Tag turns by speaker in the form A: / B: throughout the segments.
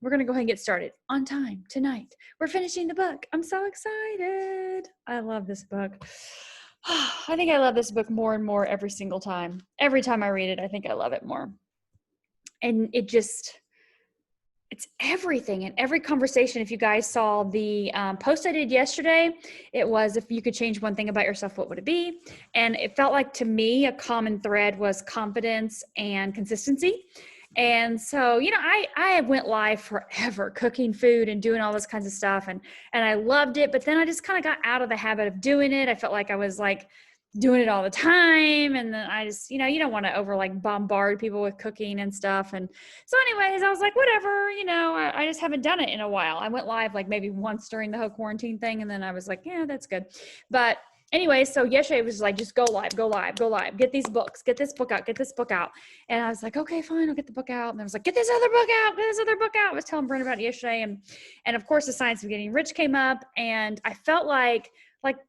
A: we're going to go ahead and get started on time tonight. We're finishing the book. I'm so excited. I love this book. I think I love this book more and more every single time. Every time I read it, I think I love it more. And it's everything in every conversation. If you guys saw the post I did yesterday, it was, if you could change one thing about yourself, what would it be? And it felt like, to me, a common thread was confidence and consistency. And so, I went live forever cooking food and doing all this kinds of stuff. And I loved it. But then I just kind of got out of the habit of doing it. I felt like I was like doing it all the time. And then I just, you don't want to bombard people with cooking and stuff. And so anyways, I was like, whatever, I just haven't done it in a while. I went live like maybe once during the whole quarantine thing. And then I was like, yeah, that's good. But anyway, so yesterday it was like, just go live, get these books, get this book out. And I was like, okay, fine, I'll get the book out. And I was like, get this other book out. I was telling Brent about it yesterday. And of course the Science of Getting Rich came up, and I felt like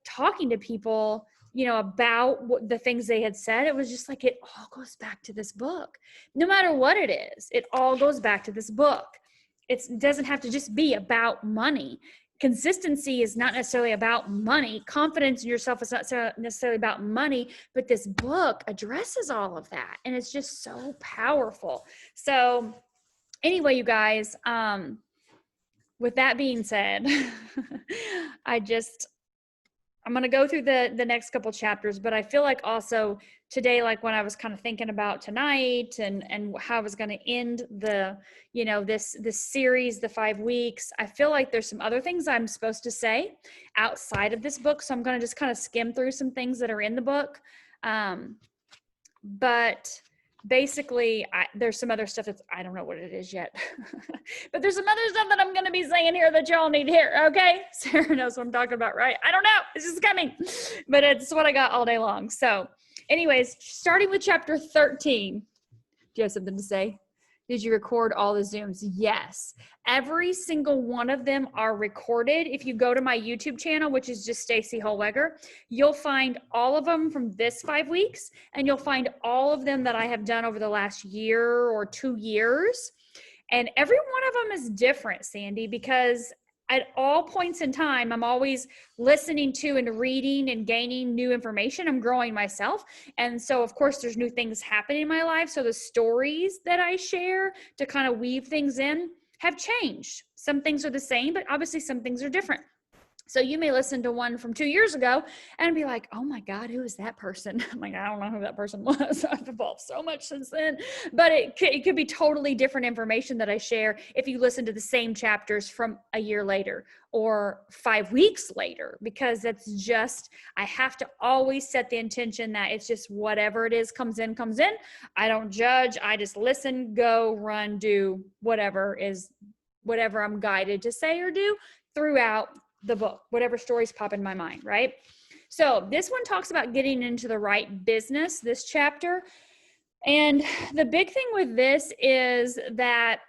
A: talking to people, about the things they had said. It was just like, it all goes back to this book. No matter what it is, it all goes back to this book. It doesn't have to just be about money. Consistency is not necessarily about money. Confidence in yourself is not necessarily about money, but this book addresses all of that. And it's just so powerful. So anyway, you guys, with that being said, I'm going to go through the next couple chapters, but I feel like also today, like when I was kind of thinking about tonight and how I was going to end the, this series, the 5 weeks, I feel like there's some other things I'm supposed to say outside of this book. So I'm going to just kind of skim through some things that are in the book. But basically, there's some other stuff I don't know what it is yet, but there's some other stuff that I'm going to be saying here that y'all need to hear. Okay. Sarah knows what I'm talking about, right? I don't know. It's just coming, but it's what I got all day long. So anyways, starting with chapter 13, do you have something to say? Did you record all the Zooms? Yes. Every single one of them are recorded. If you go to my YouTube channel, which is just Stacey Holweger, you'll find all of them from this 5 weeks, and you'll find all of them that I have done over the last year or 2 years. And every one of them is different, Sandy, because at all points in time, I'm always listening to and reading and gaining new information. I'm growing myself. And so, of course, there's new things happening in my life. So the stories that I share to kind of weave things in have changed. Some things are the same, but obviously some things are different. So you may listen to one from 2 years ago and be like, oh my God, who is that person? I'm like, I don't know who that person was. I've evolved so much since then. But it could be totally different information that I share if you listen to the same chapters from a year later or 5 weeks later, because that's just, I have to always set the intention that it's just whatever it is comes in. I don't judge. I just listen, go, run, do whatever I'm guided to say or do throughout the book, whatever stories pop in my mind, right? So this one talks about getting into the right business, this chapter. And the big thing with this is that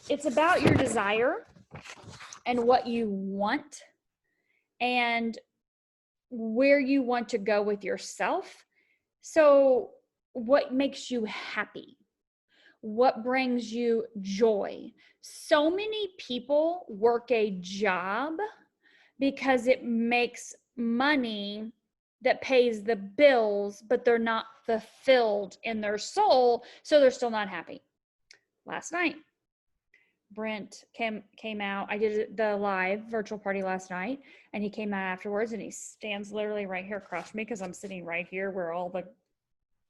A: it's about your desire and what you want and where you want to go with yourself. So what makes you happy? What brings you joy? So many people work a job because it makes money that pays the bills, but they're not fulfilled in their soul, so they're still not happy. Last night, Brent came out. I did the live virtual party last night, and he came out afterwards, and he stands literally right here across from me because I'm sitting right here where all the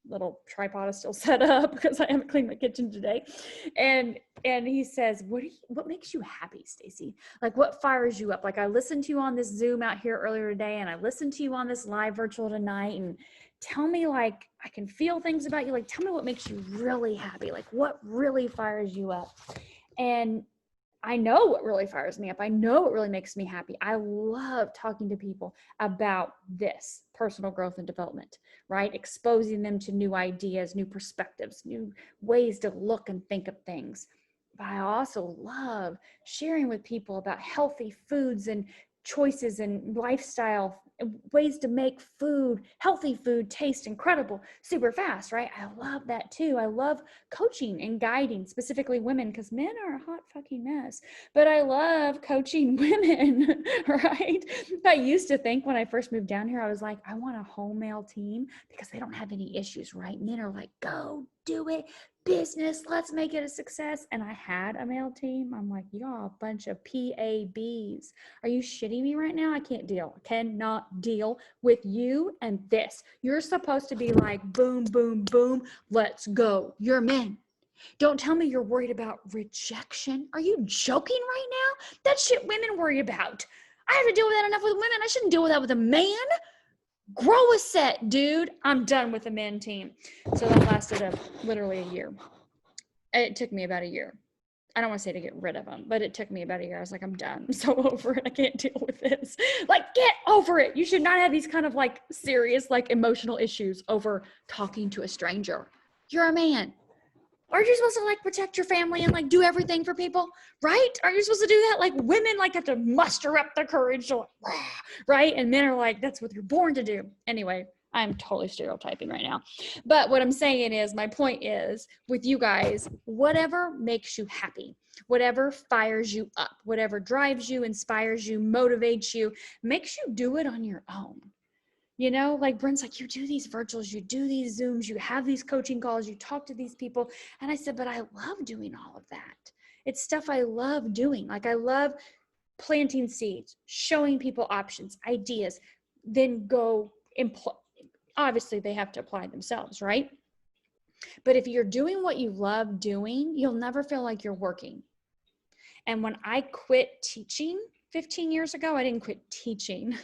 A: little tripod is still set up because I haven't cleaned my kitchen today. And he says, what makes you happy, Stacey? Like, what fires you up? Like, I listened to you on this Zoom out here earlier today, and I listened to you on this live virtual tonight, and tell me, like, I can feel things about you. Like, tell me what makes you really happy. Like, what really fires you up? And I know what really fires me up. I know what really makes me happy. I love talking to people about this personal growth and development, right? Exposing them to new ideas, new perspectives, new ways to look and think of things. But I also love sharing with people about healthy foods and choices and lifestyle ways to make food, healthy food, taste incredible super fast, right? I love that too. I love coaching and guiding, specifically women, because men are a hot fucking mess. But I love coaching women, right? I used to think when I first moved down here, I was like, I want a whole male team because they don't have any issues, right? Men are like, go do it, business, let's make it a success. And I had a male team. I'm like, y'all a bunch of PABs. Are you shitting me right now? I can't deal. I cannot deal with you and this. You're supposed to be like, boom, boom, boom, let's go. You're men. Don't tell me you're worried about rejection. Are you joking right now? That's shit women worry about. I have to deal with that enough with women. I shouldn't deal with that with a man. Grow a set, dude. I'm done with the men team. So that lasted literally a year. It took me about a year. I don't want to say to get rid of them, but it took me about a year. I was like, I'm done. I'm so over it. I can't deal with this. Like, get over it. You should not have these kind of like serious, like emotional issues over talking to a stranger. You're a man. Aren't you supposed to like protect your family and like do everything for people, right? Aren't you supposed to do that? Like women like have to muster up the courage to like, right? And men are like, that's what you're born to do. Anyway, I'm totally stereotyping right now. But what I'm saying is, my point is with you guys, whatever makes you happy, whatever fires you up, whatever drives you, inspires you, motivates you, makes you do it on your own. You know, like Brent's like, you do these virtuals, you do these Zooms, you have these coaching calls, you talk to these people. And I said, but I love doing all of that. It's stuff I love doing. Like I love planting seeds, showing people options, ideas, then go obviously they have to apply themselves, right? But if you're doing what you love doing, you'll never feel like you're working. And when I quit teaching 15 years ago, I didn't quit teaching.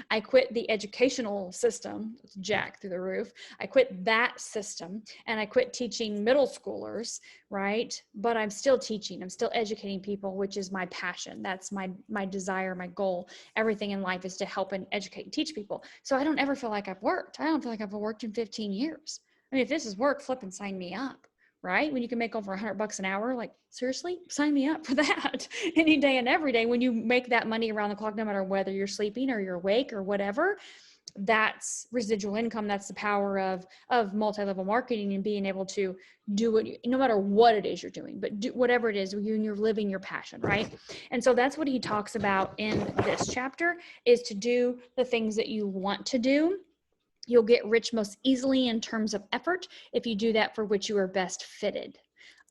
A: I quit the educational system, it's jack through the roof. I quit that system and I quit teaching middle schoolers, right? But I'm still teaching, I'm still educating people, which is my passion. That's my desire, my goal. Everything in life is to help and educate and teach people. So I don't ever feel like I've worked. I don't feel like I've worked in 15 years. I mean, if this is work, flip and sign me up. Right? When you can make over $100 an hour, like seriously, sign me up for that any day and every day. When you make that money around the clock, no matter whether you're sleeping or you're awake or whatever, that's residual income. That's the power of multi-level marketing and being able to do what no matter what it is you're doing, but do whatever it is, you're living your passion, right? And so that's what he talks about in this chapter, is to do the things that you want to do. You'll get rich most easily in terms of effort if you do that for which you are best fitted.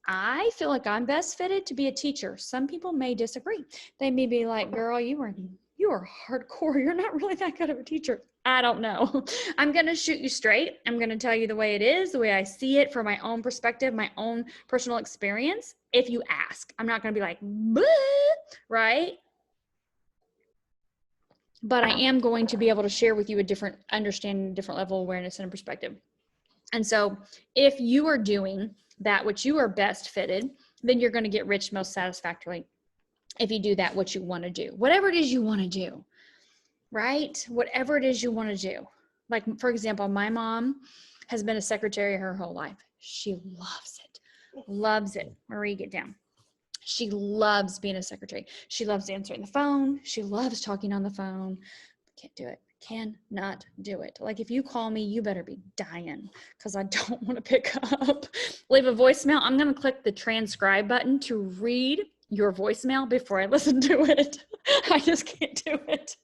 A: I feel like I'm best fitted to be a teacher. Some people may disagree. They may be like, girl, you are hardcore. You're not really that good of a teacher. I don't know. I'm going to shoot you straight. I'm going to tell you the way it is, the way I see it from my own perspective, my own personal experience. If you ask, I'm not going to be like, right? But I am going to be able to share with you a different understanding, different level of awareness and perspective. And so if you are doing that which you are best fitted, then you're going to get rich most satisfactorily if you do that what you want to do. Whatever it is you want to do, right? Whatever it is you want to do. Like, for example, my mom has been a secretary her whole life. She loves it. Loves it. Marie, get down. She loves being a secretary. She loves answering the phone. She loves talking on the phone. Can't do it. Cannot do it. Like if you call me, you better be dying because I don't want to pick up. Leave a voicemail. I'm going to click the transcribe button to read your voicemail before I listen to it. I just can't do it.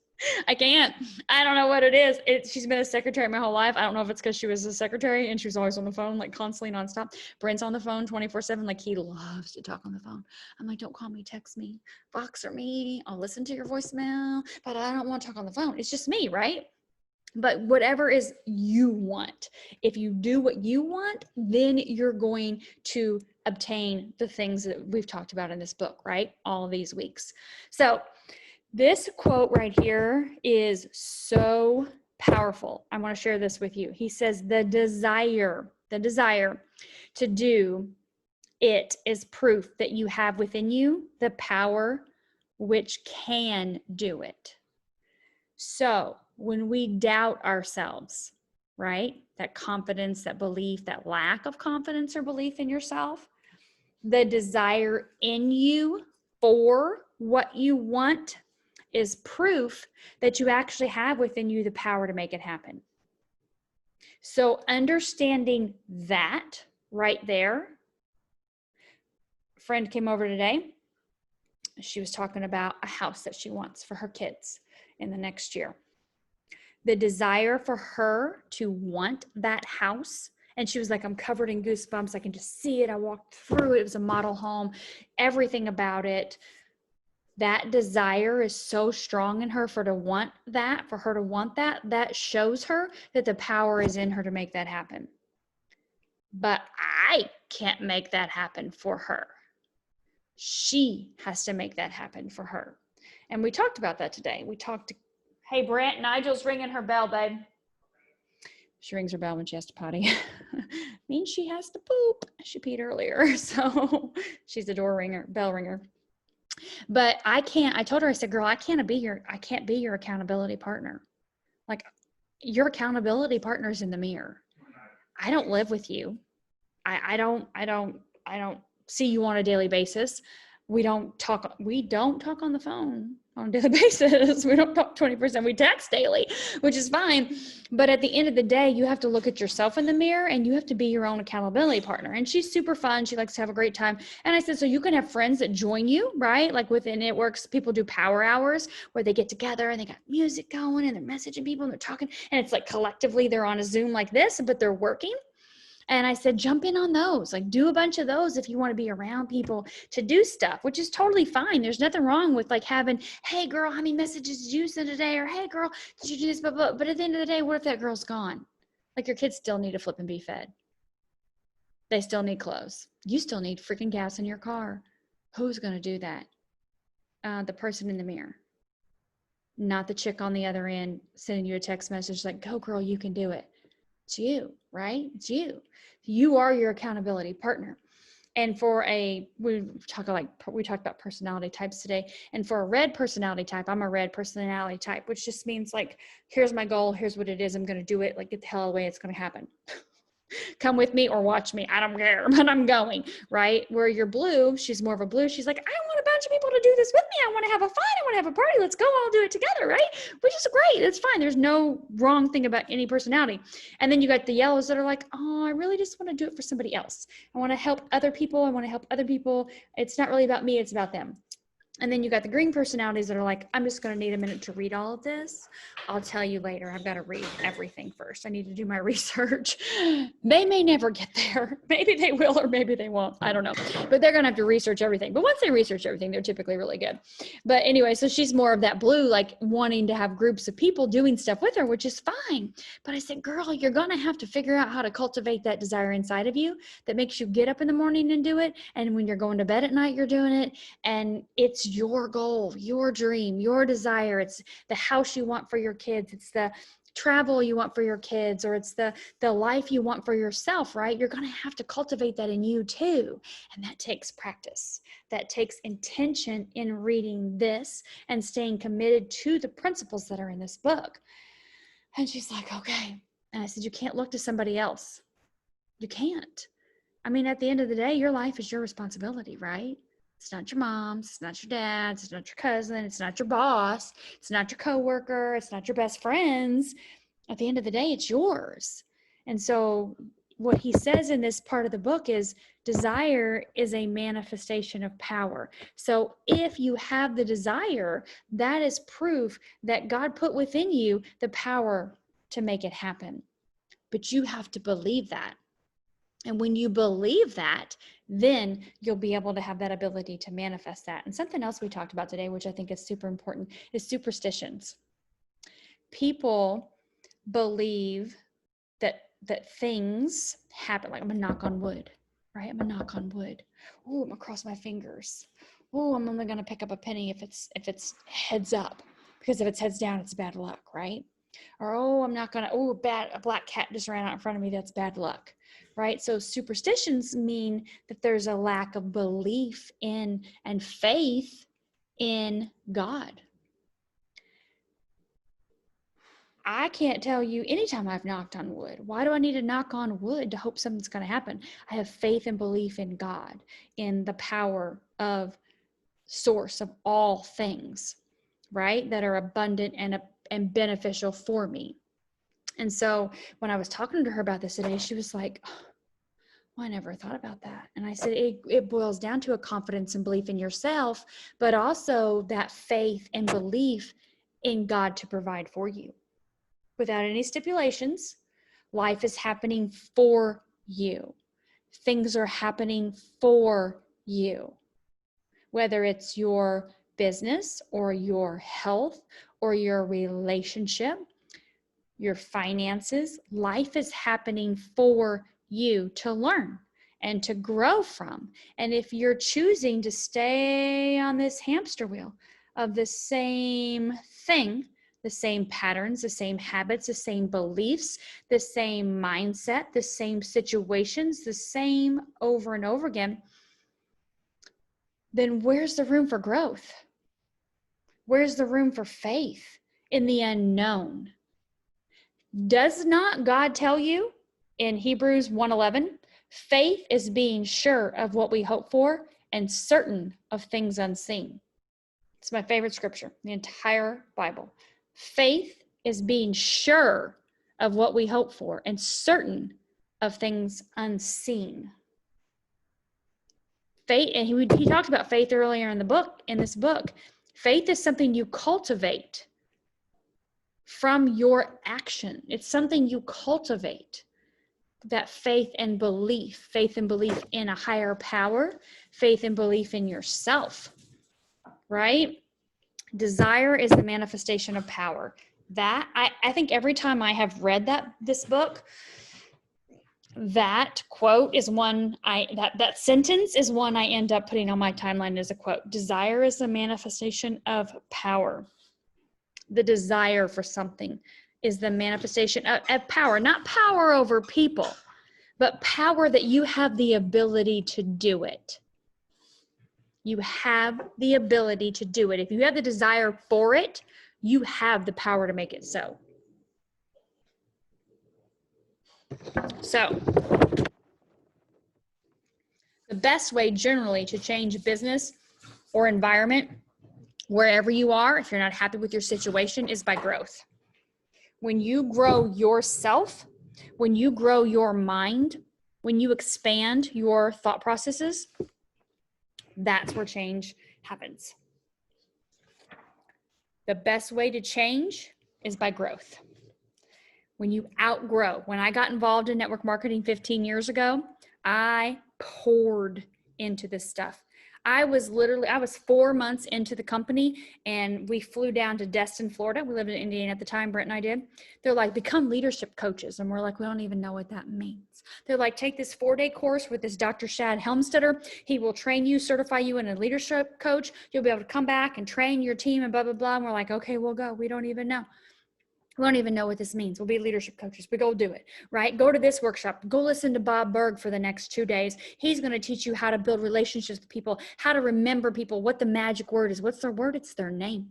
A: I can't. I don't know what it is. She's been a secretary my whole life. I don't know if it's because she was a secretary and she was always on the phone, like constantly nonstop. Brent's on the phone 24/7. Like he loves to talk on the phone. I'm like, don't call me, text me, Voxer me. I'll listen to your voicemail, but I don't want to talk on the phone. It's just me, right? But whatever is you want, if you do what you want, then you're going to obtain the things that we've talked about in this book, right? All of these weeks. So this quote right here is so powerful. I want to share this with you. He says, the desire to do it is proof that you have within you the power which can do it. So when we doubt ourselves, right? That confidence, that belief, that lack of confidence or belief in yourself, the desire in you for what you want is proof that you actually have within you the power to make it happen. So understanding that right there, a friend came over today. She was talking about a house that she wants for her kids in the next year. The desire for her to want that house, and she was like, I'm covered in goosebumps. I can just see it. I walked through it. It was a model home, everything about it. That desire is so strong in her for her to want that, that shows her that the power is in her to make that happen. But I can't make that happen for her. She has to make that happen for her. And we talked about that today. Hey, Brent, Nigel's ringing her bell, babe. She rings her bell when she has to potty. Means she has to poop. She peed earlier. So she's a bell ringer. But I told her, I said, girl, I can't be your accountability partner. Like, your accountability partner is in the mirror. I don't live with you. I don't see you on a daily basis. We don't talk on the phone on a daily basis. We don't talk 20%. We text daily, which is fine. But at the end of the day, you have to look at yourself in the mirror and you have to be your own accountability partner. And she's super fun. She likes to have a great time. And I said, so you can have friends that join you, right? Like within It Works, people do power hours where they get together and they got music going and they're messaging people and they're talking. And it's like collectively they're on a Zoom like this, but they're working. And I said, jump in on those, like do a bunch of those if you want to be around people to do stuff, which is totally fine. There's nothing wrong with like having, hey girl, how many messages did you send today? Or hey girl, did you do this? But at the end of the day, what if that girl's gone? Like your kids still need to flip and be fed. They still need clothes. You still need freaking gas in your car. Who's going to do that? The person in the mirror, not the chick on the other end sending you a text message like, go girl, you can do it. It's you, right? It's you. You are your accountability partner. And we talked about personality types today. And for a red personality type, I'm a red personality type, which just means like, here's my goal. Here's what it is. I'm going to do it. Like, get the hell away. It's going to happen. Come with me or watch me. I don't care, but I'm going, right? Where you're blue, she's more of a blue. She's like, I want a bunch of people to do this with me. I want to have a fun. I want to have a party. Let's go all do it together, right? Which is great. It's fine. There's no wrong thing about any personality. And then you got the yellows that are like, oh, I really just want to do it for somebody else. I want to help other people. It's not really about me. It's about them. And then you got the green personalities that are like, I'm just going to need a minute to read all of this. I'll tell you later. I've got to read everything first. I need to do my research. They may never get there. Maybe they will, or maybe they won't. I don't know. But they're going to have to research everything. But once they research everything, they're typically really good. But anyway, so she's more of that blue, like wanting to have groups of people doing stuff with her, which is fine. But I said, girl, you're going to have to figure out how to cultivate that desire inside of you that makes you get up in the morning and do it. And when you're going to bed at night, you're doing it. And it's your goal, your dream, your desire. It's the house you want for your kids. It's the travel you want for your kids, or it's the life you want for yourself, right? You're going to have to cultivate that in you too. And that takes practice. That takes intention in reading this and staying committed to the principles that are in this book. And she's like, okay. And I said, you can't look to somebody else. You can't. I mean, at the end of the day, your life is your responsibility, right? It's not your mom's, it's not your dad's, it's not your cousin, it's not your boss, it's not your coworker, it's not your best friends. At the end of the day, it's yours. And so what he says in this part of the book is desire is a manifestation of power. So if you have the desire, that is proof that God put within you the power to make it happen. But you have to believe that. And when you believe that, then you'll be able to have that ability to manifest that. And something else we talked about today, which I think is super important, is superstitions. People believe that things happen. Like, I'm gonna knock on wood, right? I'm gonna knock on wood. Oh, I'm gonna cross my fingers. Oh, I'm only gonna pick up a penny if it's heads up, because if it's heads down, it's bad luck, right? Or, oh, I'm not gonna, a black cat just ran out in front of me. That's bad luck, right? So superstitions mean that there's a lack of belief in and faith in God. I can't tell you anytime I've knocked on wood. Why do I need to knock on wood to hope something's going to happen? I have faith and belief in God, in the power of source of all things, right? That are abundant and beneficial for me. And so when I was talking to her about this today, she was like, oh, well, I never thought about that. And I said, it boils down to a confidence and belief in yourself, but also that faith and belief in God to provide for you. Without any stipulations, life is happening for you. Things are happening for you. Whether it's your business or your health or your relationship, your finances, life is happening for you to learn and to grow from. And if you're choosing to stay on this hamster wheel of the same thing, the same patterns, the same habits, the same beliefs, the same mindset, the same situations, the same over and over again, then where's the room for growth? Where's the room for faith in the unknown? Does not God tell you in Hebrews 1:11, faith is being sure of what we hope for and certain of things unseen? It's my favorite scripture, the entire Bible. Faith is being sure of what we hope for and certain of things unseen. Faith, and he talked about faith earlier in this book. Faith is something you cultivate from your action. It's something you cultivate. That faith and belief in a higher power, faith and belief in yourself, right? Desire is the manifestation of power. That I think every time I have read this book, that quote is one that sentence is one I end up putting on my timeline as a quote. Desire is the manifestation of power. The desire for something is the manifestation of power, not power over people, but power that you have the ability to do it. You have the ability to do it. If you have the desire for it, you have the power to make it so. So, the best way generally to change business or environment, wherever you are, if you're not happy with your situation, is by growth. When you grow yourself, when you grow your mind, when you expand your thought processes, that's where change happens. The best way to change is by growth. When you outgrow, when I got involved in network marketing 15 years ago, I poured into this stuff. I was 4 months into the company and we flew down to Destin, Florida. We lived in Indiana at the time, Brent and I did. They're like, become leadership coaches. And we're like, we don't even know what that means. They're like, take this 4-day course with this Dr. Shad Helmstetter. He will train you, certify you in a leadership coach. You'll be able to come back and train your team and blah, blah, blah. And we're like, okay, we'll go. We don't even know. We don't even know what this means. We'll be leadership coaches. We go do it, right? Go to this workshop. Go listen to Bob Berg for the next 2 days. He's going to teach you how to build relationships with people, how to remember people, what the magic word is. What's their word? It's their name.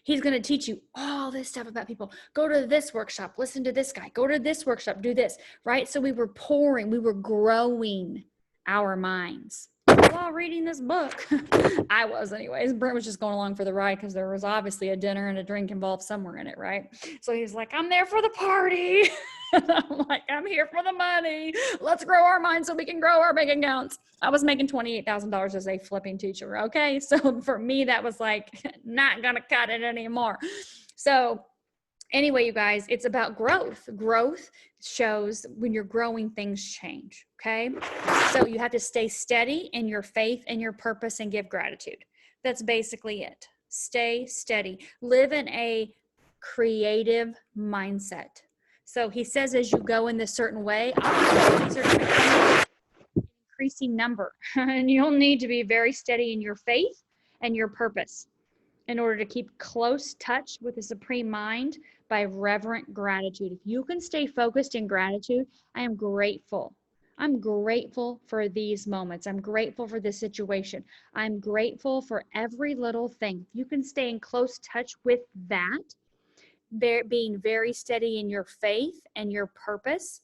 A: He's going to teach you all this stuff about people. Go to this workshop. Listen to this guy. Go to this workshop. Do this, right? So we were growing our minds while reading this book. I was anyways. Brent was just going along for the ride because there was obviously a dinner and a drink involved somewhere in it, right? So he's like, I'm there for the party. And I'm like, I'm here for the money. Let's grow our minds so we can grow our bank accounts. I was making $28,000 as a flipping teacher, okay? So for me, that was like, not gonna cut it anymore. So anyway, you guys, it's about growth. Growth shows when you're growing, things change, okay? So you have to stay steady in your faith and your purpose and give gratitude. That's basically it. Stay steady. Live in a creative mindset. So he says as you go in this certain way, opportunities are going to come in increasing number. And you'll need to be very steady in your faith and your purpose in order to keep close touch with the supreme mind by reverent gratitude. If you can stay focused in gratitude, I am grateful. I'm grateful for these moments. I'm grateful for this situation. I'm grateful for every little thing. If you can stay in close touch with that, being very steady in your faith and your purpose,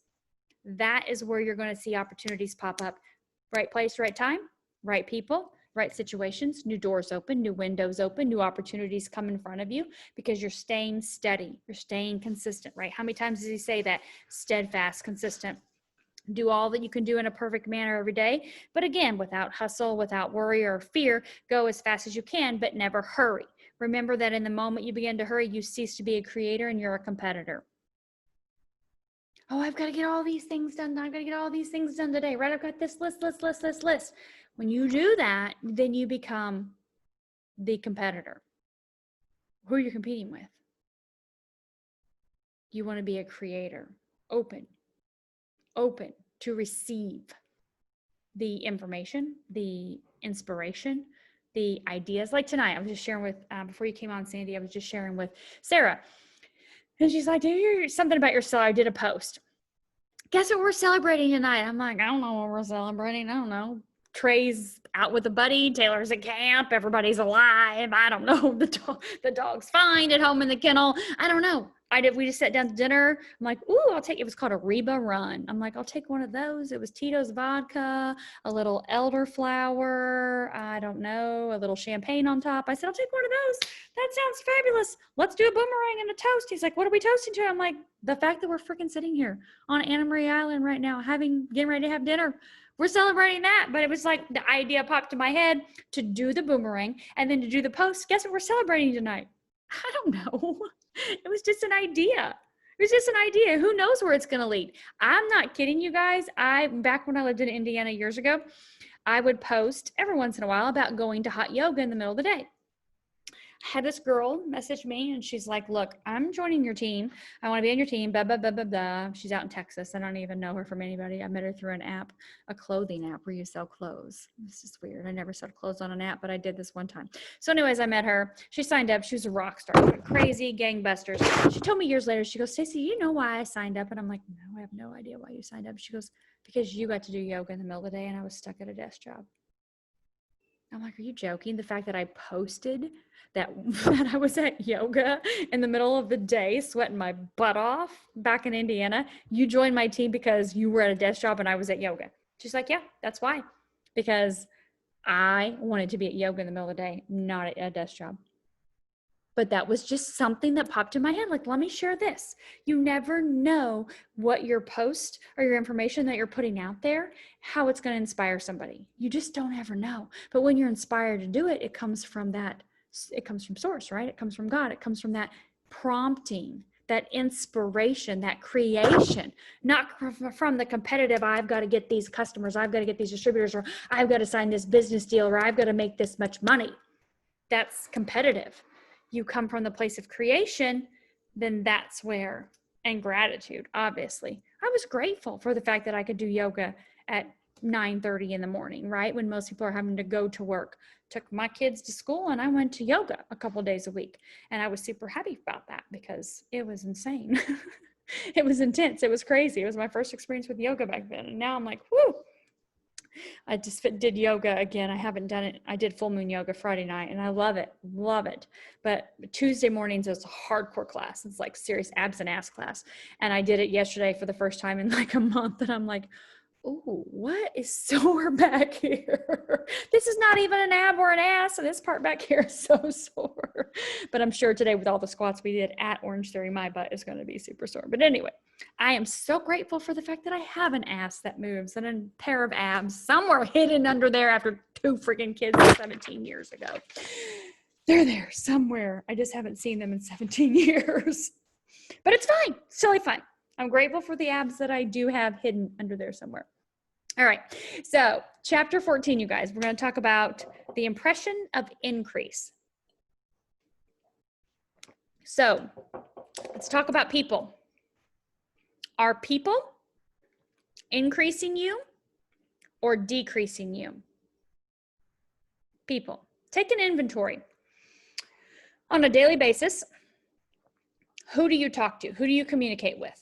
A: that is where you're going to see opportunities pop up. Right place, right time, right people, right situations, new doors open, new windows open, new opportunities come in front of you because you're staying steady, you're staying consistent, right? How many times does he say that? Steadfast, consistent. Do all that you can do in a perfect manner every day. But again, without hustle, without worry or fear, go as fast as you can, but never hurry. Remember that in the moment you begin to hurry, you cease to be a creator and you're a competitor. Oh, I've got to get all these things done. I've got to get all these things done today, right? I've got this list. When you do that, then you become the competitor. Who are you competing with? You want to be a creator, open to receive the information, the inspiration, the ideas. Like tonight, I was just sharing with, before you came on, Sandy, I was just sharing with Sarah. And she's like, something about your seller. I did a post. Guess what we're celebrating tonight? I'm like, I don't know what we're celebrating. I don't know. Trey's out with a buddy. Taylor's at camp. Everybody's alive. I don't know. The dog's fine at home in the kennel. I don't know. We just sat down to dinner. I'm like, ooh, it was called a Reba Run. I'm like, I'll take one of those. It was Tito's vodka, a little elderflower, I don't know, a little champagne on top. I said, I'll take one of those. That sounds fabulous. Let's do a boomerang and a toast. He's like, what are we toasting to? I'm like, the fact that we're freaking sitting here on Anna Marie Island right now, getting ready to have dinner. We're celebrating that. But it was like the idea popped in my head to do the boomerang and then to do the post. Guess what we're celebrating tonight? I don't know. It was just an idea. It was just an idea. Who knows where it's going to lead? I'm not kidding you guys. Back when I lived in Indiana years ago, I would post every once in a while about going to hot yoga in the middle of the day. I had this girl message me and she's like, look, I'm joining your team. I want to be on your team, blah, blah, blah, blah, blah. She's out in Texas. I don't even know her from anybody. I met her through an app, a clothing app where you sell clothes. This is weird. I never sold clothes on an app, but I did this one time. So anyways, I met her. She signed up. She was a rock star, like crazy gangbusters. She told me years later, she goes, Stacey, you know why I signed up? And I'm like, no, I have no idea why you signed up. She goes, because you got to do yoga in the middle of the day and I was stuck at a desk job. I'm like, are you joking? The fact that I posted that I was at yoga in the middle of the day, sweating my butt off back in Indiana, you joined my team because you were at a desk job and I was at yoga. She's like, yeah, that's why. Because I wanted to be at yoga in the middle of the day, not at a desk job. But that was just something that popped in my head. Like, let me share this. You never know what your post or your information that you're putting out there, how it's going to inspire somebody. You just don't ever know. But when you're inspired to do it, it comes from source, right? It comes from God. It comes from that prompting, that inspiration, that creation, not from the competitive, I've got to get these customers, I've got to get these distributors, or I've got to sign this business deal, or I've got to make this much money. That's competitive. You come from the place of creation, then that's where, and gratitude, obviously. I was grateful for the fact that I could do yoga at 9:30 in the morning, right? When most people are having to go to work. Took my kids to school and I went to yoga a couple days a week. And I was super happy about that because it was insane. It was intense. It was crazy. It was my first experience with yoga back then. And now I'm like, whoo. I just did yoga again. I haven't done it. I did full moon yoga Friday night and I love it. But Tuesday mornings is a hardcore class. It's like serious abs and ass class. And I did it yesterday for the first time in like a month. And I'm like, oh, what is sore back here? This is not even an ab or an ass. And this part back here is so sore. But I'm sure today with all the squats we did at Orange Theory, my butt is going to be super sore. But anyway, I am so grateful for the fact that I have an ass that moves and a pair of abs somewhere hidden under there after 2 freaking kids 17 years ago. They're there somewhere. I just haven't seen them in 17 years. But it's fine. It's totally fine. I'm grateful for the abs that I do have hidden under there somewhere. All right. So chapter 14, you guys, we're going to talk about the impression of increase. So let's talk about people. Are people increasing you or decreasing you? People. Take an inventory. On a daily basis, who do you talk to? Who do you communicate with?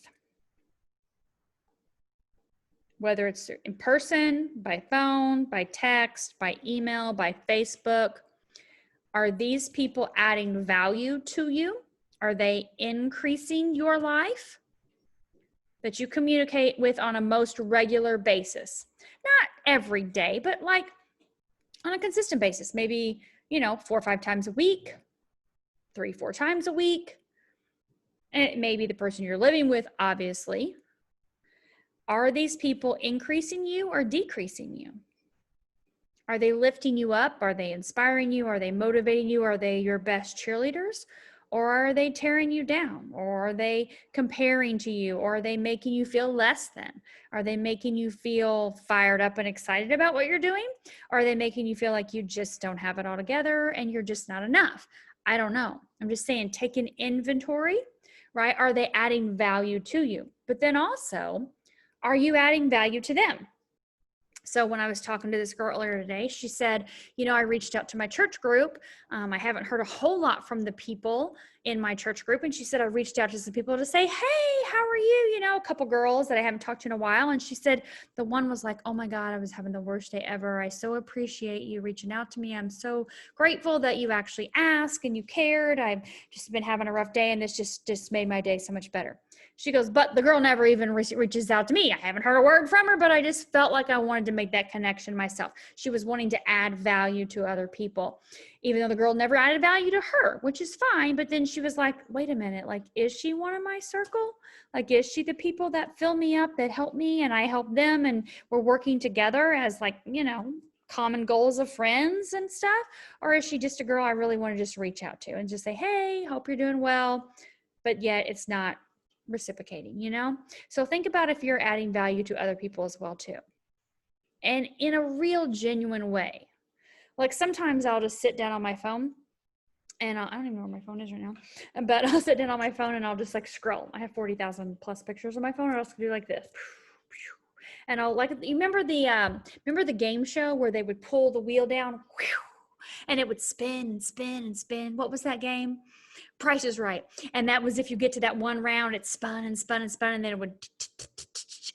A: Whether it's in person, by phone, by text, by email, by Facebook. Are these people adding value to you? Are they increasing your life? That you communicate with on a most regular basis. Not every day, but like on a consistent basis, maybe, 4 or 5 times a week, 3, 4 times a week. And it may be the person you're living with, obviously. Are these people increasing you or decreasing you? Are they lifting you up? Are they inspiring you? Are they motivating you? Are they your best cheerleaders? Or are they tearing you down? Or are they comparing to you? Or are they making you feel less than? Are they making you feel fired up and excited about what you're doing? Or are they making you feel like you just don't have it all together and you're just not enough? I don't know. I'm just saying, take an inventory, right? Are they adding value to you? But then also, are you adding value to them? So when I was talking to this girl earlier today, she said, I reached out to my church group. I haven't heard a whole lot from the people in my church group. And she said, I reached out to some people to say, hey, how are you? A couple girls that I haven't talked to in a while. And she said, the one was like, oh my God, I was having the worst day ever. I so appreciate you reaching out to me. I'm so grateful that you actually asked and you cared. I've just been having a rough day and this just made my day so much better. She goes, but the girl never even reaches out to me. I haven't heard a word from her, but I just felt like I wanted to make that connection myself. She was wanting to add value to other people, even though the girl never added value to her, which is fine. But then she was like, wait a minute, like, is she one of my circle? Like, is she the people that fill me up, that help me and I help them and we're working together as common goals of friends and stuff? Or is she just a girl I really want to just reach out to and just say, hey, hope you're doing well, but yet it's not reciprocating, So think about if you're adding value to other people as well too. And in a real genuine way. Like sometimes I'll just sit down on my phone and I don't even know where my phone is right now, but I'll sit down on my phone and I'll just scroll. I have 40,000 plus pictures on my phone, and I'll just do like this. And I'll you remember the game show where they would pull the wheel down and it would spin and spin and spin. What was that game? Price is Right. And that was if you get to that one round, it spun and spun and spun, and then it would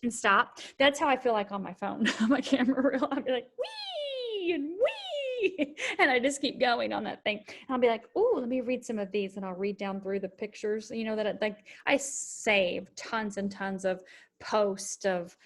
A: and stop. That's how I feel like on my phone, on my camera reel. I'll be like, wee and wee. And I just keep going on that thing. And I'll be like, oh, let me read some of these. And I'll read down through the pictures, that I save tons and tons of posts of,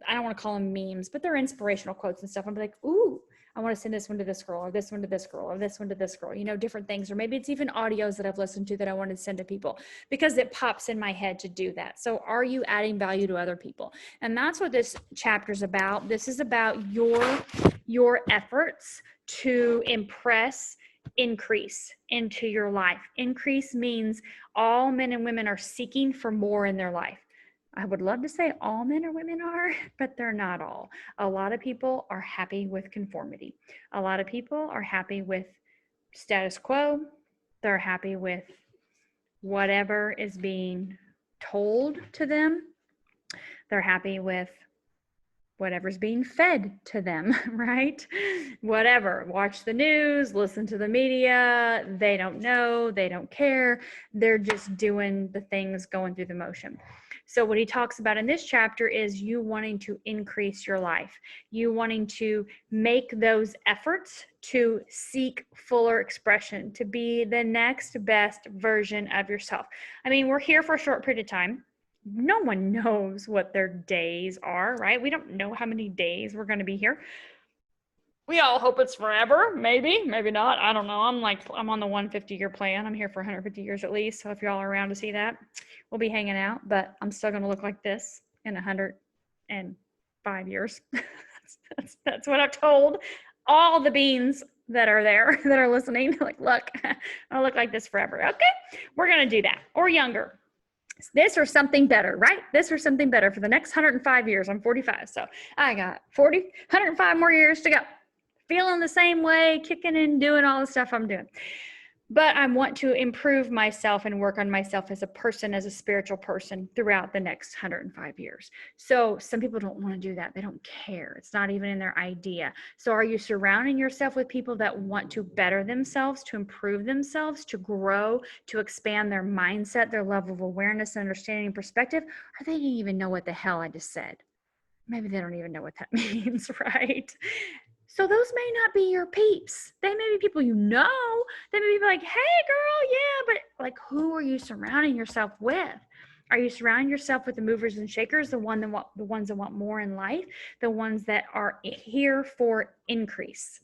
A: I don't want to call them memes, but they're inspirational quotes and stuff. I'll be like, ooh, I want to send this one to this girl, or this one to this girl, or this one to this girl, different things. Or maybe it's even audios that I've listened to that I want to send to people because it pops in my head to do that. So are you adding value to other people? And that's what this chapter is about. This is about your efforts to increase into your life. Increase means all men and women are seeking for more in their life. I would love to say all men or women are, but they're not all. A lot of people are happy with conformity. A lot of people are happy with status quo. They're happy with whatever is being told to them. They're happy with whatever's being fed to them, right? Whatever. Watch the news, listen to the media. They don't know. They don't care. They're just doing the things, going through the motion. So what he talks about in this chapter is you wanting to increase your life, you wanting to make those efforts to seek fuller expression, to be the next best version of yourself. I mean, we're here for a short period of time. No one knows what their days are, right? We don't know how many days we're going to be here. We all hope it's forever, maybe not. I don't know. I'm on the 150-year plan. I'm here for 150 years at least. So if y'all are around to see that, we'll be hanging out, but I'm still going to look like this in 105 years. That's what I've told all the beans that are there that are listening. Like, look, I'll look like this forever. Okay, we're going to do that, or younger. This or something better, right? This or something better for the next 105 years. I'm 45, so I got 105 more years to go. Feeling the same way, kicking and doing all the stuff I'm doing. But I want to improve myself and work on myself as a person, as a spiritual person throughout the next 105 years. So some people don't want to do that. They don't care. It's not even in their idea. So are you surrounding yourself with people that want to better themselves, to improve themselves, to grow, to expand their mindset, their level of awareness, understanding, and perspective? Or they didn't even know what the hell I just said. Maybe they don't even know what that means, right? So those may not be your peeps. They may be people you know. They may be like, hey, girl, yeah, but like, who are you surrounding yourself with? Are you surrounding yourself with the movers and shakers, the ones that want more in life, the ones that are here for increase,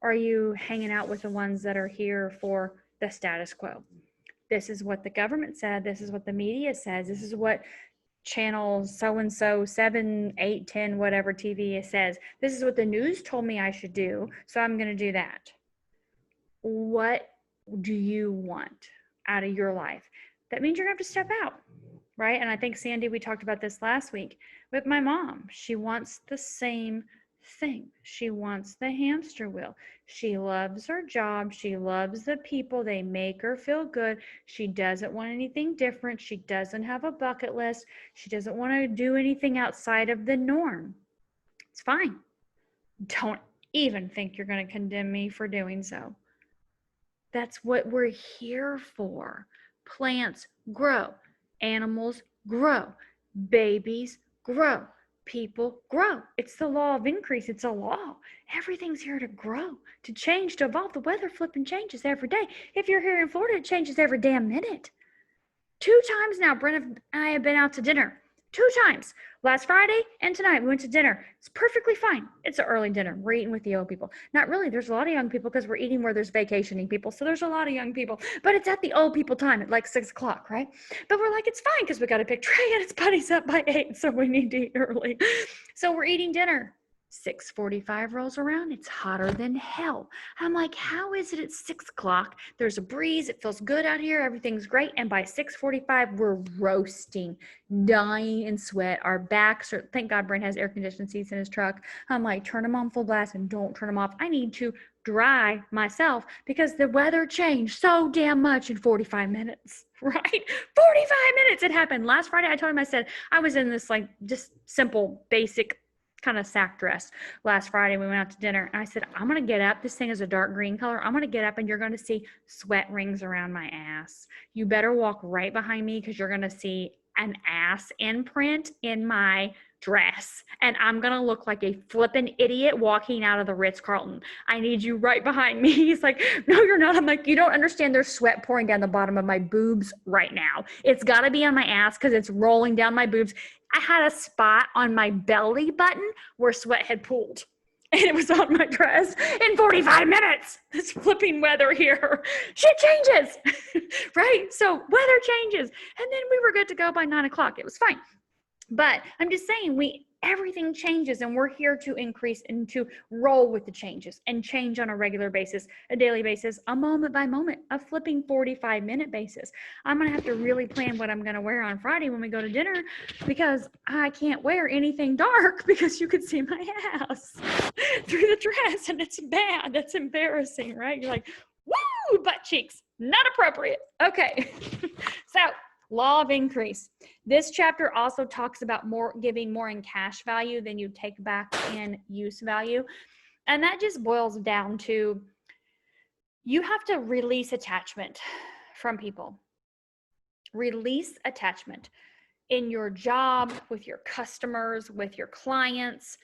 A: Or are you hanging out with the ones that are here for the status quo? This is what the government said. This is what the media says. This is what channel so-and-so 7, 8, 10, whatever TV says. This is what the news told me I should do, so I'm going to do that. What do you want out of your life? That means you're going to have to step out, right? And I think, Sandy, we talked about this last week with my mom. She wants the same thing. She wants the hamster wheel. She loves her job. She loves the people. They make her feel good. She doesn't want anything different. She doesn't have a bucket list. She doesn't want to do anything outside of the norm. It's fine. Don't even think you're going to condemn me for doing so. That's what we're here for. Plants grow. Animals grow. Babies grow. People grow. It's the law of increase. It's a law. Everything's here to grow, to change, to evolve. The weather flipping changes every day. If you're here in Florida, it changes every damn minute. 2 times now, Brent and I have been out to dinner. 2 times. Last Friday and tonight, we went to dinner. It's perfectly fine. It's an early dinner. We're eating with the old people. Not really. There's a lot of young people because we're eating where there's vacationing people. So there's a lot of young people. But it's at the old people time at like 6 o'clock, right? But we're like, it's fine because we got a big tray and it's buddies up by 8. So we need to eat early. So we're eating dinner. 6:45 rolls around. It's hotter than hell. I'm like, how is it at 6 o'clock? There's a breeze. It feels good out here. Everything's great. And by 6:45, we're roasting, dying in sweat. Our backs are, thank God Brent has air conditioned seats in his truck. I'm like, turn them on full blast and don't turn them off. I need to dry myself because the weather changed so damn much in 45 minutes, right? 45 minutes. It happened. Last Friday, I told him, I said, I was in this like just simple, basic kind of sack dress last Friday. We went out to dinner and I said, I'm going to get up. This thing is a dark green color. I'm going to get up and you're going to see sweat rings around my ass. You better walk right behind me because you're going to see an ass imprint in my dress and I'm going to look like a flippin' idiot walking out of the Ritz-Carlton. I need you right behind me. He's like, no, you're not. I'm like, you don't understand. There's sweat pouring down the bottom of my boobs right now. It's got to be on my ass because it's rolling down my boobs. I had a spot on my belly button where sweat had pooled and it was on my dress in 45 minutes. This flipping weather here. Shit changes, right? So weather changes. And then we were good to go by 9 o'clock. It was fine. But I'm just saying, everything changes and we're here to increase and to roll with the changes and change on a regular basis, a daily basis, a moment by moment, a flipping 45-minute basis. I'm going to have to really plan what I'm going to wear on Friday when we go to dinner because I can't wear anything dark because you could see my ass through the dress and it's bad. That's embarrassing, right? You're like, woo, butt cheeks, not appropriate. Okay. So law of increase. This chapter also talks about giving more in cash value than you take back in use value. And that just boils down to you have to release attachment from people. Release attachment in your job, with your customers, with your clients,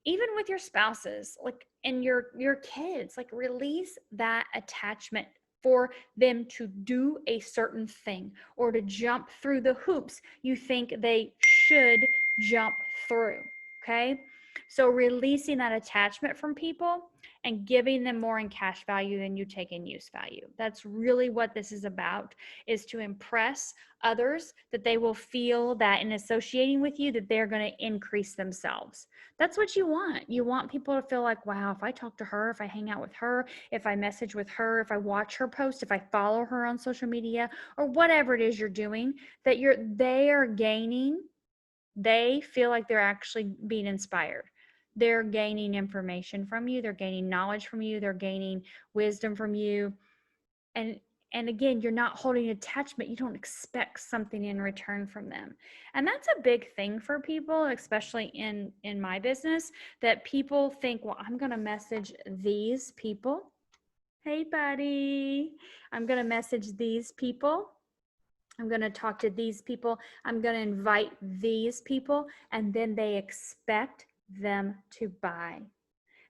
A: even with your spouses, like in your kids, like release that attachment for them to do a certain thing or to jump through the hoops you think they should jump through, okay? So releasing that attachment from people and giving them more in cash value than you take in use value. That's really what this is about, is to impress others that they will feel that in associating with you that they're going to increase themselves. That's what you want. You want people to feel like, wow, if I talk to her, if I hang out with her, if I message with her, if I watch her post, if I follow her on social media or whatever it is you're doing, that they are gaining, they feel like they're actually being inspired. They're gaining information from you. They're gaining knowledge from you. They're gaining wisdom from you. And again, you're not holding attachment. You don't expect something in return from them. And that's a big thing for people, especially in my business, that people think, well, I'm going to message these people. Hey, buddy. I'm going to message these people. I'm going to talk to these people. I'm going to invite these people. And then they expect them to buy.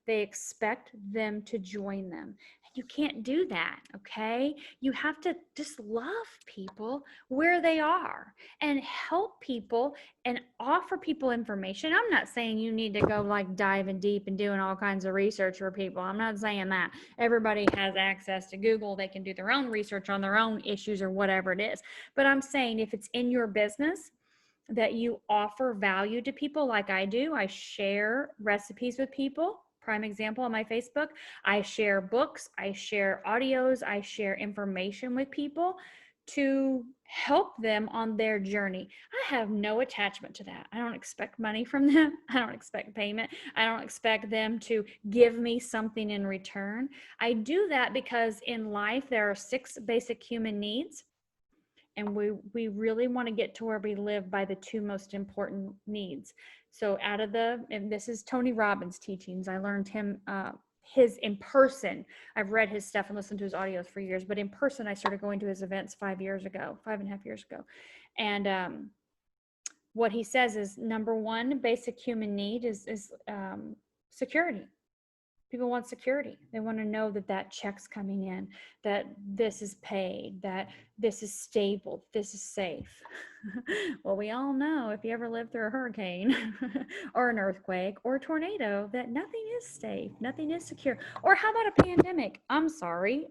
A: They expect them to join them. You can't do that, okay? You have to just love people where they are and help people and offer people information. I'm not saying you need to go like diving deep and doing all kinds of research for people. I'm not saying that. Everybody has access to Google. They can do their own research on their own issues or whatever it is. But I'm saying if it's in your business, that you offer value to people like I do. I share recipes with people. Prime example on my Facebook. I share books, I share audios, I share information with people to help them on their journey. I have no attachment to that. I don't expect money from them. I don't expect payment. I don't expect them to give me something in return. I do that because in life there are 6 basic human needs. And we really want to get to where we live by the 2 most important needs. So and this is Tony Robbins' teachings. I learned his in person. I've read his stuff and listened to his audios for years, but in person, I started going to his events 5.5 years ago. And what he says is number 1 basic human need is security. People want security. They want to know that that check's coming in, that this is paid, that this is stable, this is safe. Well, we all know if you ever lived through a hurricane or an earthquake or a tornado, that nothing is safe, nothing is secure. Or how about a pandemic? I'm sorry.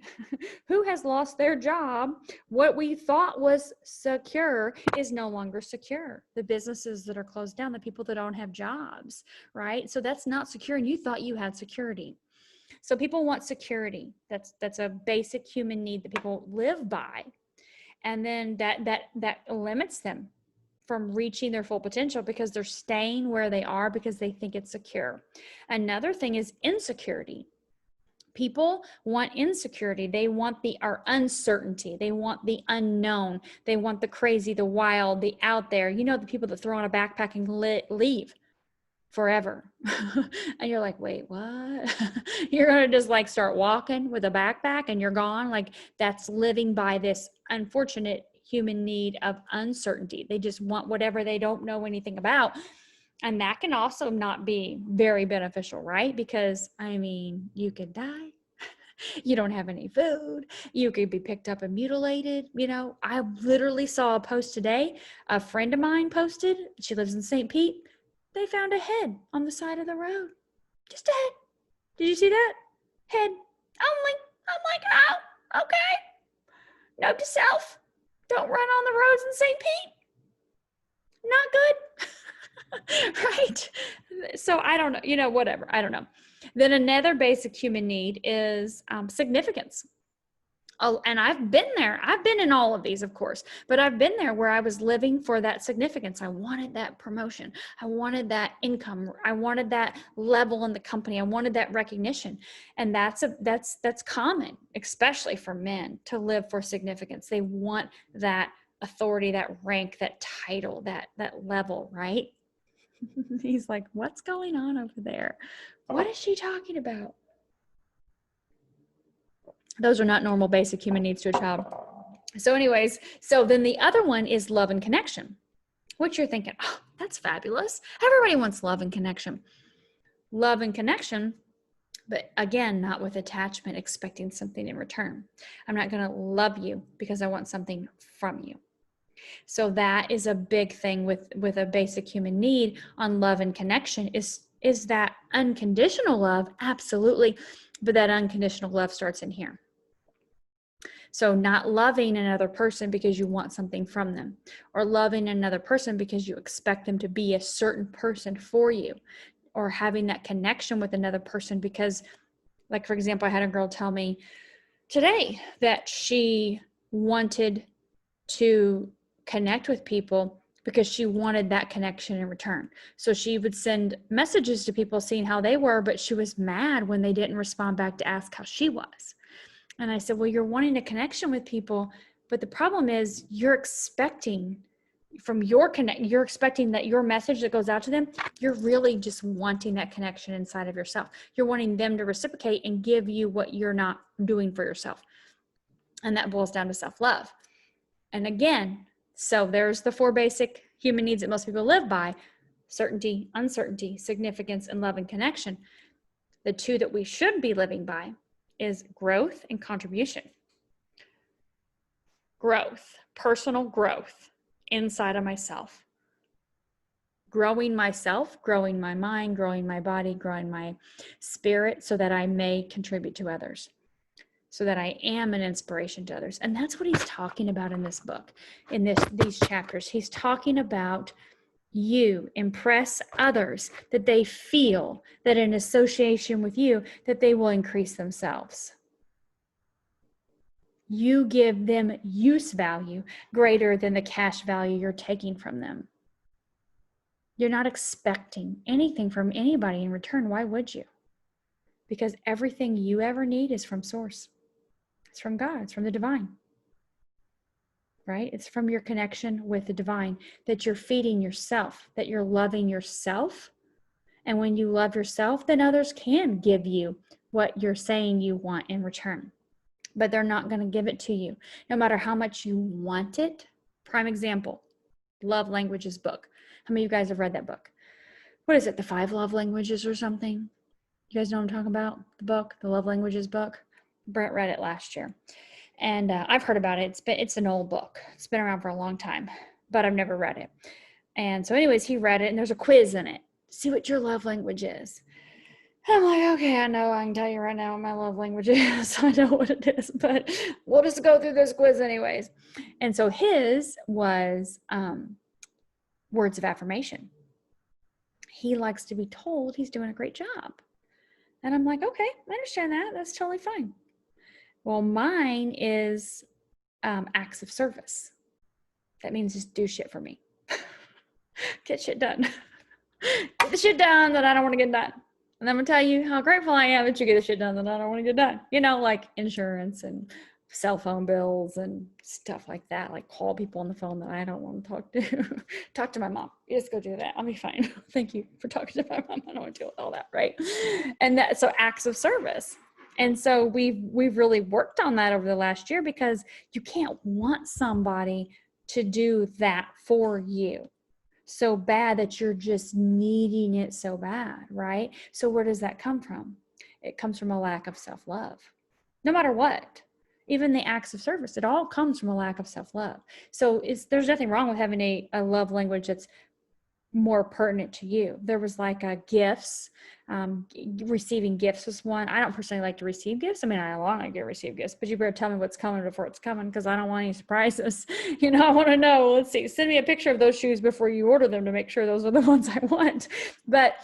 A: Who has lost their job? What we thought was secure is no longer secure. The businesses that are closed down, the people that don't have jobs, right? So that's not secure, and you thought you had security. So people want security. That's a basic human need that people live by. And then that limits them from reaching their full potential because they're staying where they are because they think it's secure. Another thing is insecurity. People want insecurity. They want our uncertainty. They want the unknown. They want the crazy, the wild, the out there. You know, the people that throw on a backpack and leave forever. And you're like, wait, what? You're going to just like start walking with a backpack and you're gone. Like that's living by this unfortunate human need of uncertainty. They just want whatever they don't know anything about. And that can also not be very beneficial, right? Because I mean, you could die. You don't have any food. You could be picked up and mutilated. You know, I literally saw a post today. A friend of mine posted, she lives in St. Pete. They found a head on the side of the road. Just a head. Did you see that? Head only. I'm like, oh, okay. Note to self. Don't run on the roads in St. Pete. Not good. Right? So I don't know, you know, whatever. I don't know. Then another basic human need is significance. Oh, and I've been there. I've been in all of these, of course, but I've been there where I was living for that significance. I wanted that promotion. I wanted that income. I wanted that level in the company. I wanted that recognition. And that's common, especially for men, to live for significance. They want that authority, that rank, that title, that level, right? He's like, what's going on over there? What is she talking about? Those are not normal basic human needs to a child. So anyways, so then the other one is love and connection, which you're thinking, oh, that's fabulous. Everybody wants love and connection. Love and connection, but again, not with attachment, expecting something in return. I'm not going to love you because I want something from you. So that is a big thing with a basic human need on love and connection is that unconditional love, absolutely, but that unconditional love starts in here. So not loving another person because you want something from them, or loving another person because you expect them to be a certain person for you, or having that connection with another person because, like, for example, I had a girl tell me today that she wanted to connect with people because she wanted that connection in return. So she would send messages to people seeing how they were, but she was mad when they didn't respond back to ask how she was. And I said, well, you're wanting a connection with people, but the problem is you're expecting you're expecting that your message that goes out to them, you're really just wanting that connection inside of yourself. You're wanting them to reciprocate and give you what you're not doing for yourself. And that boils down to self-love. And again, so there's the 4 basic human needs that most people live by: certainty, uncertainty, significance, and love and connection. The two that we should be living by is growth and contribution. Growth, personal growth inside of myself. Growing myself, growing my mind, growing my body, growing my spirit so that I may contribute to others, so that I am an inspiration to others. And that's what he's talking about in this book, in these chapters. He's talking about you impress others, that they feel that in association with you, that they will increase themselves. You give them use value greater than the cash value you're taking from them. You're not expecting anything from anybody in return. Why would you? Because everything you ever need is from source. It's from God. It's from the divine. Right? It's from your connection with the divine, that you're feeding yourself, that you're loving yourself. And when you love yourself, then others can give you what you're saying you want in return. But they're not going to give it to you, no matter how much you want it. Prime example, Love Languages book. How many of you guys have read that book? What is it, the 5 Love Languages or something? You guys know what I'm talking about? The book, the Love Languages book. Brent read it last year. And I've heard about it. It's an old book. It's been around for a long time, but I've never read it. And so anyways, he read it, and there's a quiz in it. See what your love language is. I'm like, okay, I know, I can tell you right now what my love language is. I know what it is, but we'll just go through this quiz anyways. And so his was words of affirmation. He likes to be told he's doing a great job. And I'm like, okay, I understand that. That's totally fine. Well, mine is acts of service. That means just do shit for me. Get shit done. Get the shit done that I don't want to get done. And I'm going to tell you how grateful I am that you get the shit done that I don't want to get done. You know, like insurance and cell phone bills and stuff like that. Like call people on the phone that I don't want to talk to. Talk to my mom. You just go do that. I'll be fine. Thank you for talking to my mom. I don't want to deal with all that, right? And that, so acts of service. And so we've really worked on that over the last year, because you can't want somebody to do that for you so bad that you're just needing it so bad, right? So where does that come from? It comes from a lack of self-love. No matter what, even the acts of service, it all comes from a lack of self-love. So there's nothing wrong with having a love language that's more pertinent to you. There was like gifts, receiving gifts was one. I don't personally like to receive gifts. I mean, I want to receive gifts, but you better tell me what's coming before it's coming, because I don't want any surprises. You know, I want to know. Let's see, send me a picture of those shoes before you order them to make sure those are the ones I want. But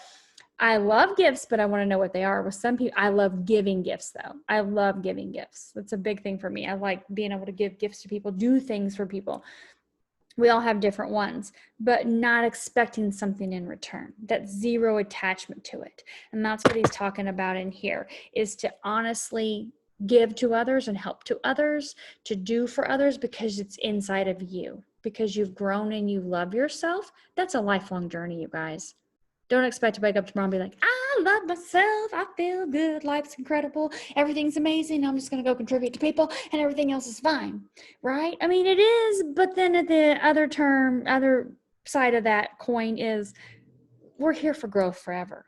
A: I love gifts, but I want to know what they are. With some people, I love giving gifts though. I love giving gifts. That's a big thing for me. I like being able to give gifts to people, do things for people. We all have different ones, but not expecting something in return. That's zero attachment to it. And that's what he's talking about in here, is to honestly give to others and help to others, to do for others, because it's inside of you, because you've grown and you love yourself. That's a lifelong journey, you guys. Don't expect to wake up tomorrow and be like, I love myself. I feel good. Life's incredible. Everything's amazing. I'm just going to go contribute to people and everything else is fine. Right? I mean, it is. But then at the other side of that coin is, we're here for growth forever.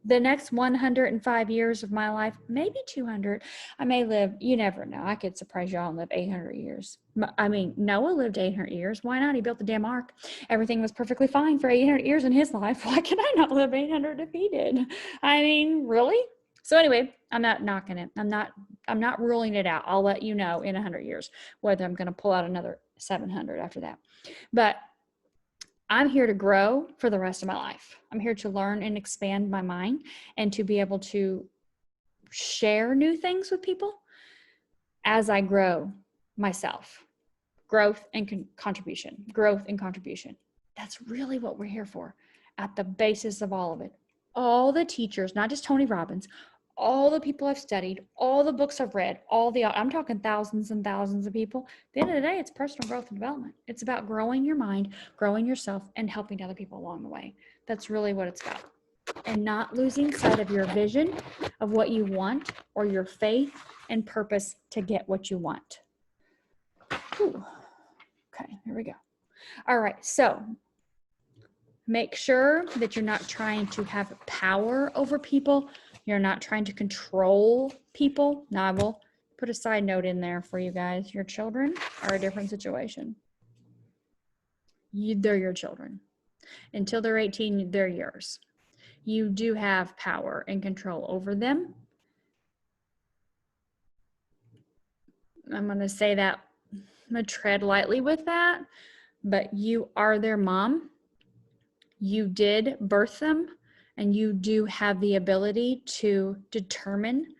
A: The next 105 years of my life, maybe 200, I may live, you never know. I could surprise y'all and live 800 years. I mean, Noah lived 800 years. Why not? He built the damn ark. Everything was perfectly fine for 800 years in his life. Why can I not live 800 if he did? I mean, really? So anyway, I'm not knocking it. I'm not ruling it out. I'll let you know in 100 years whether I'm going to pull out another 700 after that. But I'm here to grow for the rest of my life. I'm here to learn and expand my mind and to be able to share new things with people as I grow myself. Growth and contribution. Growth and contribution. That's really what we're here for, at the basis of all of it. All the teachers, not just Tony Robbins, all the people I've studied, all the books I've read, I'm talking thousands and thousands of people. At the end of the day, it's personal growth and development. It's about growing your mind, growing yourself, and helping other people along the way. That's really what it's about. And not losing sight of your vision of what you want, or your faith and purpose to get what you want. Ooh. Okay, here we go. All right, so make sure that you're not trying to have power over people. You're not trying to control people. Now, I will put a side note in there for you guys. Your children are a different situation. They're your children. Until they're 18, they're yours. You do have power and control over them. I'm going to say that, I'm going to tread lightly with that, but you are their mom. You did birth them, and you do have the ability to determine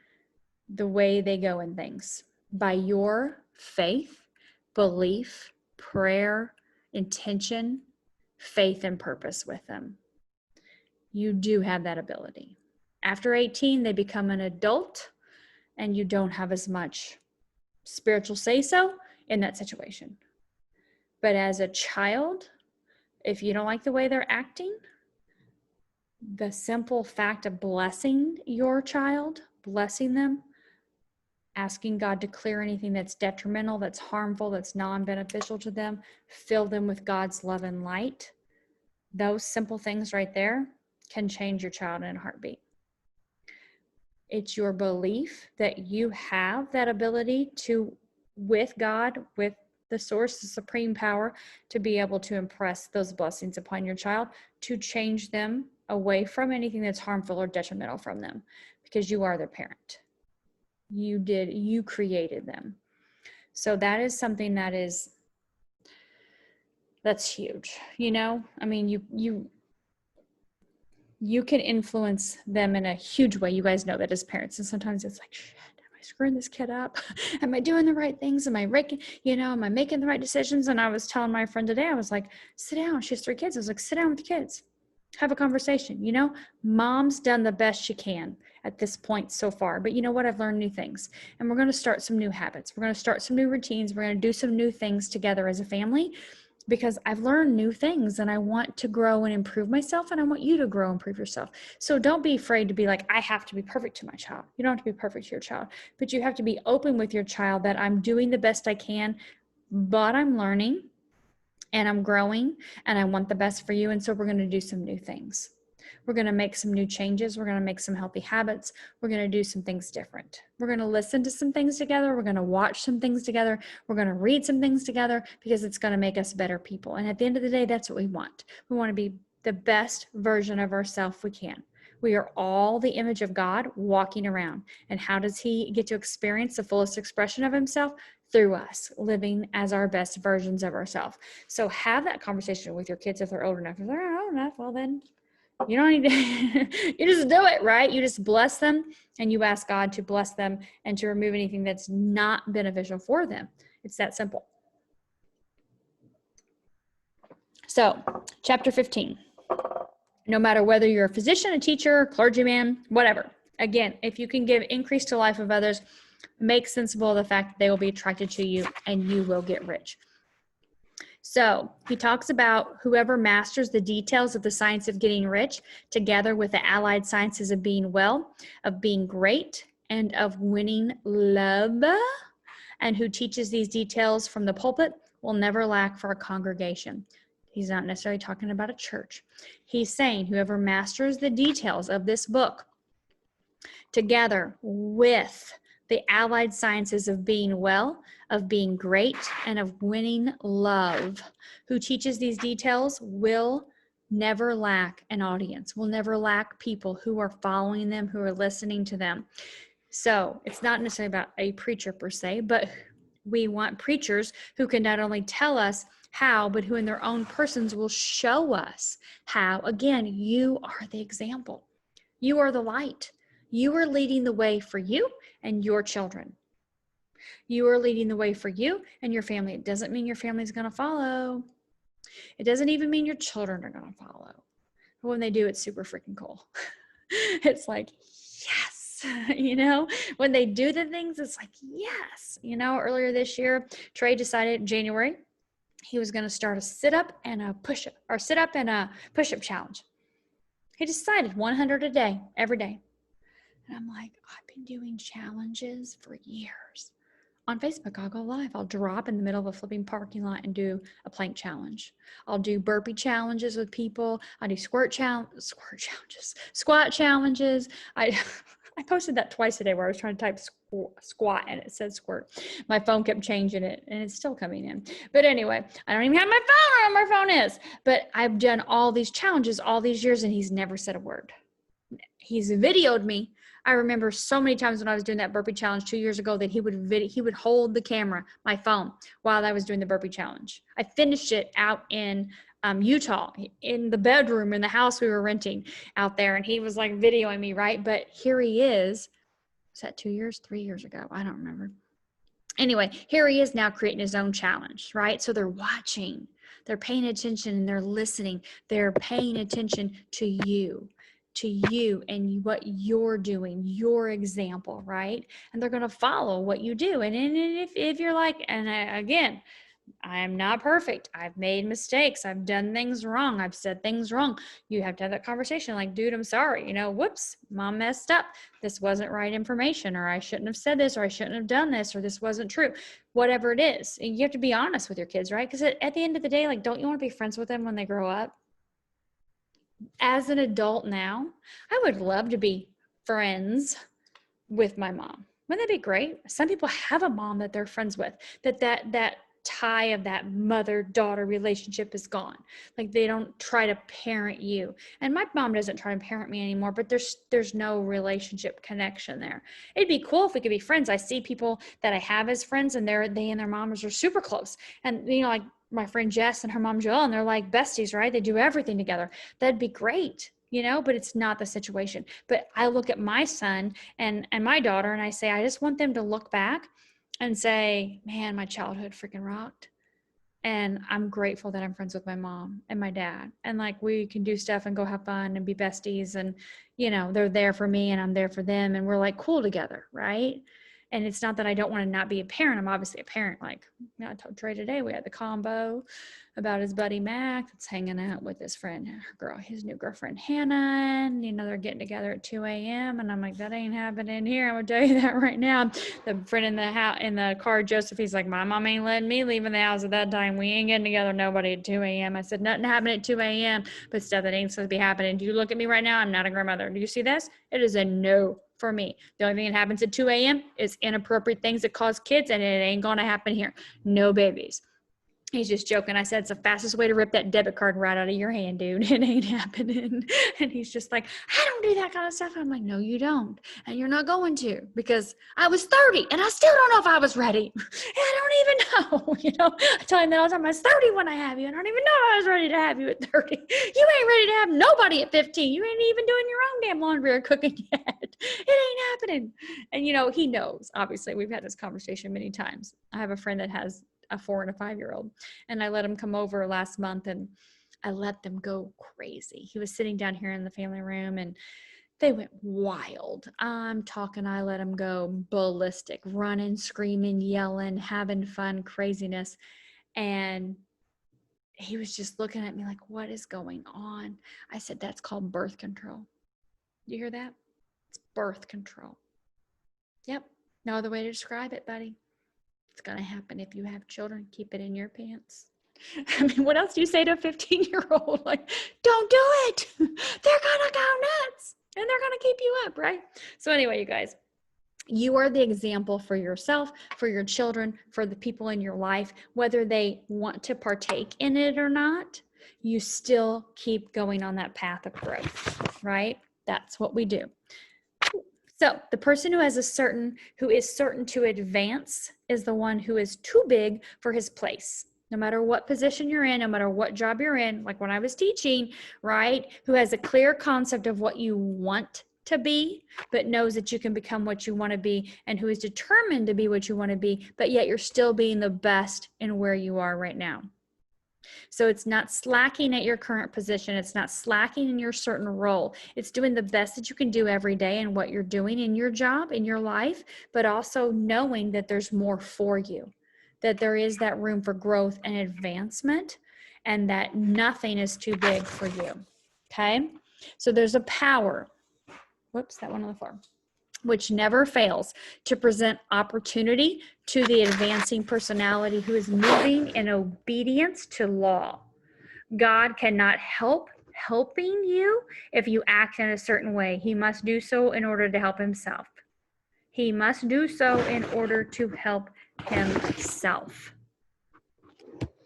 A: the way they go in things by your faith, belief, prayer, intention, faith, and purpose with them. You do have that ability. After 18, they become an adult, and you don't have as much spiritual say-so in that situation. But as a child, if you don't like the way they're acting, the simple fact of blessing your child, blessing them, asking God to clear anything that's detrimental, that's harmful, that's non-beneficial to them, fill them with God's love and light. Those simple things right there can change your child in a heartbeat. It's your belief that you have that ability to, with God, with the source, the supreme power, to be able to impress those blessings upon your child, to change them away from anything that's harmful or detrimental from them, because you are their parent. You created them. So that is something that's huge. You know, I mean, you can influence them in a huge way. You guys know that as parents. And sometimes it's like, shit, am I screwing this kid up? Am I doing the right things? Am I making the right decisions? And I was telling my friend today, I was like, sit down. She has 3 kids. I was like, sit down with the kids. Have a conversation. You know, mom's done the best she can at this point so far. But you know what? I've learned new things. And we're going to start some new habits. We're going to start some new routines. We're going to do some new things together as a family, because I've learned new things and I want to grow and improve myself, and I want you to grow and improve yourself. So don't be afraid to be like, I have to be perfect to my child. You don't have to be perfect to your child, but you have to be open with your child that I'm doing the best I can, but I'm learning and I'm growing and I want the best for you. And so we're going to do some new things. We're going to make some new changes. We're going to make some healthy habits. We're going to do some things different. We're going to listen to some things together. We're going to watch some things together. We're going to read some things together, because it's going to make us better people. And at the end of the day, that's what we want. We want to be the best version of ourselves we can. We are all the image of God walking around. And how does he get to experience the fullest expression of himself? Through us, living as our best versions of ourselves. So have that conversation with your kids if they're old enough. If they're not old enough, well then you don't need to, you just do it, right? You just bless them, and you ask God to bless them and to remove anything that's not beneficial for them. It's that simple. So, chapter 15. No matter whether you're a physician, a teacher, clergyman, whatever. Again, if you can give increase to life of others, make sensible of the fact that they will be attracted to you and you will get rich. So he talks about whoever masters the details of the science of getting rich, together with the allied sciences of being well, of being great, and of winning love, and who teaches these details from the pulpit, will never lack for a congregation. He's not necessarily talking about a church. He's saying whoever masters the details of this book, together with the allied sciences of being well, of being great, and of winning love, who teaches these details, will never lack an audience, will never lack people who are following them, who are listening to them. So it's not necessarily about a preacher per se, but we want preachers who can not only tell us how, but who in their own persons will show us how. Again, you are the example. You are the light. You are leading the way for you and your children. You are leading the way for you and your family. It doesn't mean your family's going to follow. It doesn't even mean your children are going to follow. But when they do, it's super freaking cool. It's like, yes, you know, when they do the things, it's like, yes. You know, earlier this year, Trey decided in January, he was going to start a sit-up and a push-up, or sit-up and a push-up challenge. He decided 100 a day, every day. And I'm like, I've been doing challenges for years. on Facebook, I'll go live. I'll drop in the middle of a flipping parking lot and do a plank challenge. I'll do burpee challenges with people. I do squat challenges. I I posted that twice a day where I was trying to type squat and it said squirt. My phone kept changing it and it's still coming in. But anyway, I don't even have my phone where my phone is. But I've done all these challenges all these years and he's never said a word. He's videoed me. I remember so many times when I was doing that burpee challenge 2 years ago that he would hold the camera, my phone, while I was doing the burpee challenge. I finished it out in Utah, in the bedroom in the house we were renting out there, and he was like videoing me, right? But here he is. Was that 2 years, 3 years ago? I don't remember. Anyway, here he is now creating his own challenge, right? So they're watching, they're paying attention, and they're listening. They're paying attention to you and what you're doing, your example, right? And they're going to follow what you do. And if you're like, and again, I am not perfect. I've made mistakes. I've done things wrong. I've said things wrong. You have to have that conversation like, dude, I'm sorry. Whoops, mom messed up. This wasn't right information, or I shouldn't have said this, or I shouldn't have done this, or this wasn't true. Whatever it is. And you have to be honest with your kids, right? Because at the end of the day, like, don't you want to be friends with them when they grow up? As an adult now, I would love to be friends with my mom. Wouldn't that be great? Some people have a mom that they're friends with, that tie of that mother-daughter relationship is gone. Like, they don't try to parent you. And my mom doesn't try to parent me anymore, but there's no relationship connection there. It'd be cool if we could be friends. I see people that I have as friends, and they and their moms are super close. And, like my friend Jess and her mom Joelle, and they're like besties, right? They do everything together. That'd be great, but it's not the situation. But I look at my son and my daughter, and I say, I just want them to look back and say, man, my childhood freaking rocked. And I'm grateful that I'm friends with my mom and my dad. And like, we can do stuff and go have fun and be besties. And, they're there for me and I'm there for them. And we're like cool together. Right. And it's not that I don't want to not be a parent. I'm obviously a parent. Like, I told Trey today, we had the combo about his buddy Mac that's hanging out with his friend, his new girlfriend Hannah, and they're getting together at 2 a.m. and I'm like, that ain't happening here. I'm gonna tell you that right now. The friend in the car, Joseph, he's like, my mom ain't letting me leave in the house at that time. We ain't getting together, nobody at 2 a.m. I said, nothing happened at 2 a.m. but stuff that ain't supposed to be happening. Do you look at me right now? I'm not a grandmother. Do you see this? It is a no for me. The only thing that happens at 2 a.m. is inappropriate things that cause kids, and it ain't gonna happen here. No babies. He's just joking. I said, it's the fastest way to rip that debit card right out of your hand, dude. It ain't happening. And he's just like, I don't do that kind of stuff. I'm like, no, you don't. And you're not going to, because I was 30 and I still don't know if I was ready. And I don't even know, I tell him that all the time. I was 30 when I have you. I don't even know I was ready to have you at 30. You ain't ready to have nobody at 15. You ain't even doing your own damn laundry or cooking yet. It ain't happening. And he knows, obviously. We've had this conversation many times. I have a friend that has a 4 and a 5-year-old, and I let him come over last month and I let them go crazy. He was sitting down here in the family room and they went wild. I'm talking, I let him go ballistic, running, screaming, yelling, having fun, craziness. And he was just looking at me like, what is going on? I said, that's called birth control. You hear that? It's birth control. Yep. No other way to describe it, buddy. It's going to happen if you have children. Keep it in your pants. I mean, what else do you say to a 15-year-old? Like, don't do it. They're going to go nuts and they're going to keep you up, right? So anyway, you guys, you are the example for yourself, for your children, for the people in your life, whether they want to partake in it or not. You still keep going on that path of growth, right? That's what we do. So the person who is certain to advance is the one who is too big for his place. No matter what position you're in, no matter what job you're in, like when I was teaching, right? Who has a clear concept of what you want to be, but knows that you can become what you want to be, and who is determined to be what you want to be, but yet you're still being the best in where you are right now. So it's not slacking at your current position. It's not slacking in your certain role. It's doing the best that you can do every day in what you're doing in your job, in your life, but also knowing that there's more for you, that there is that room for growth and advancement, and that nothing is too big for you. Okay? So there's a power. Whoops, that one on the floor. which never fails to present opportunity to the advancing personality who is moving in obedience to law. God cannot help helping you if you act in a certain way. He must do so in order to help himself. He must do so in order to help himself.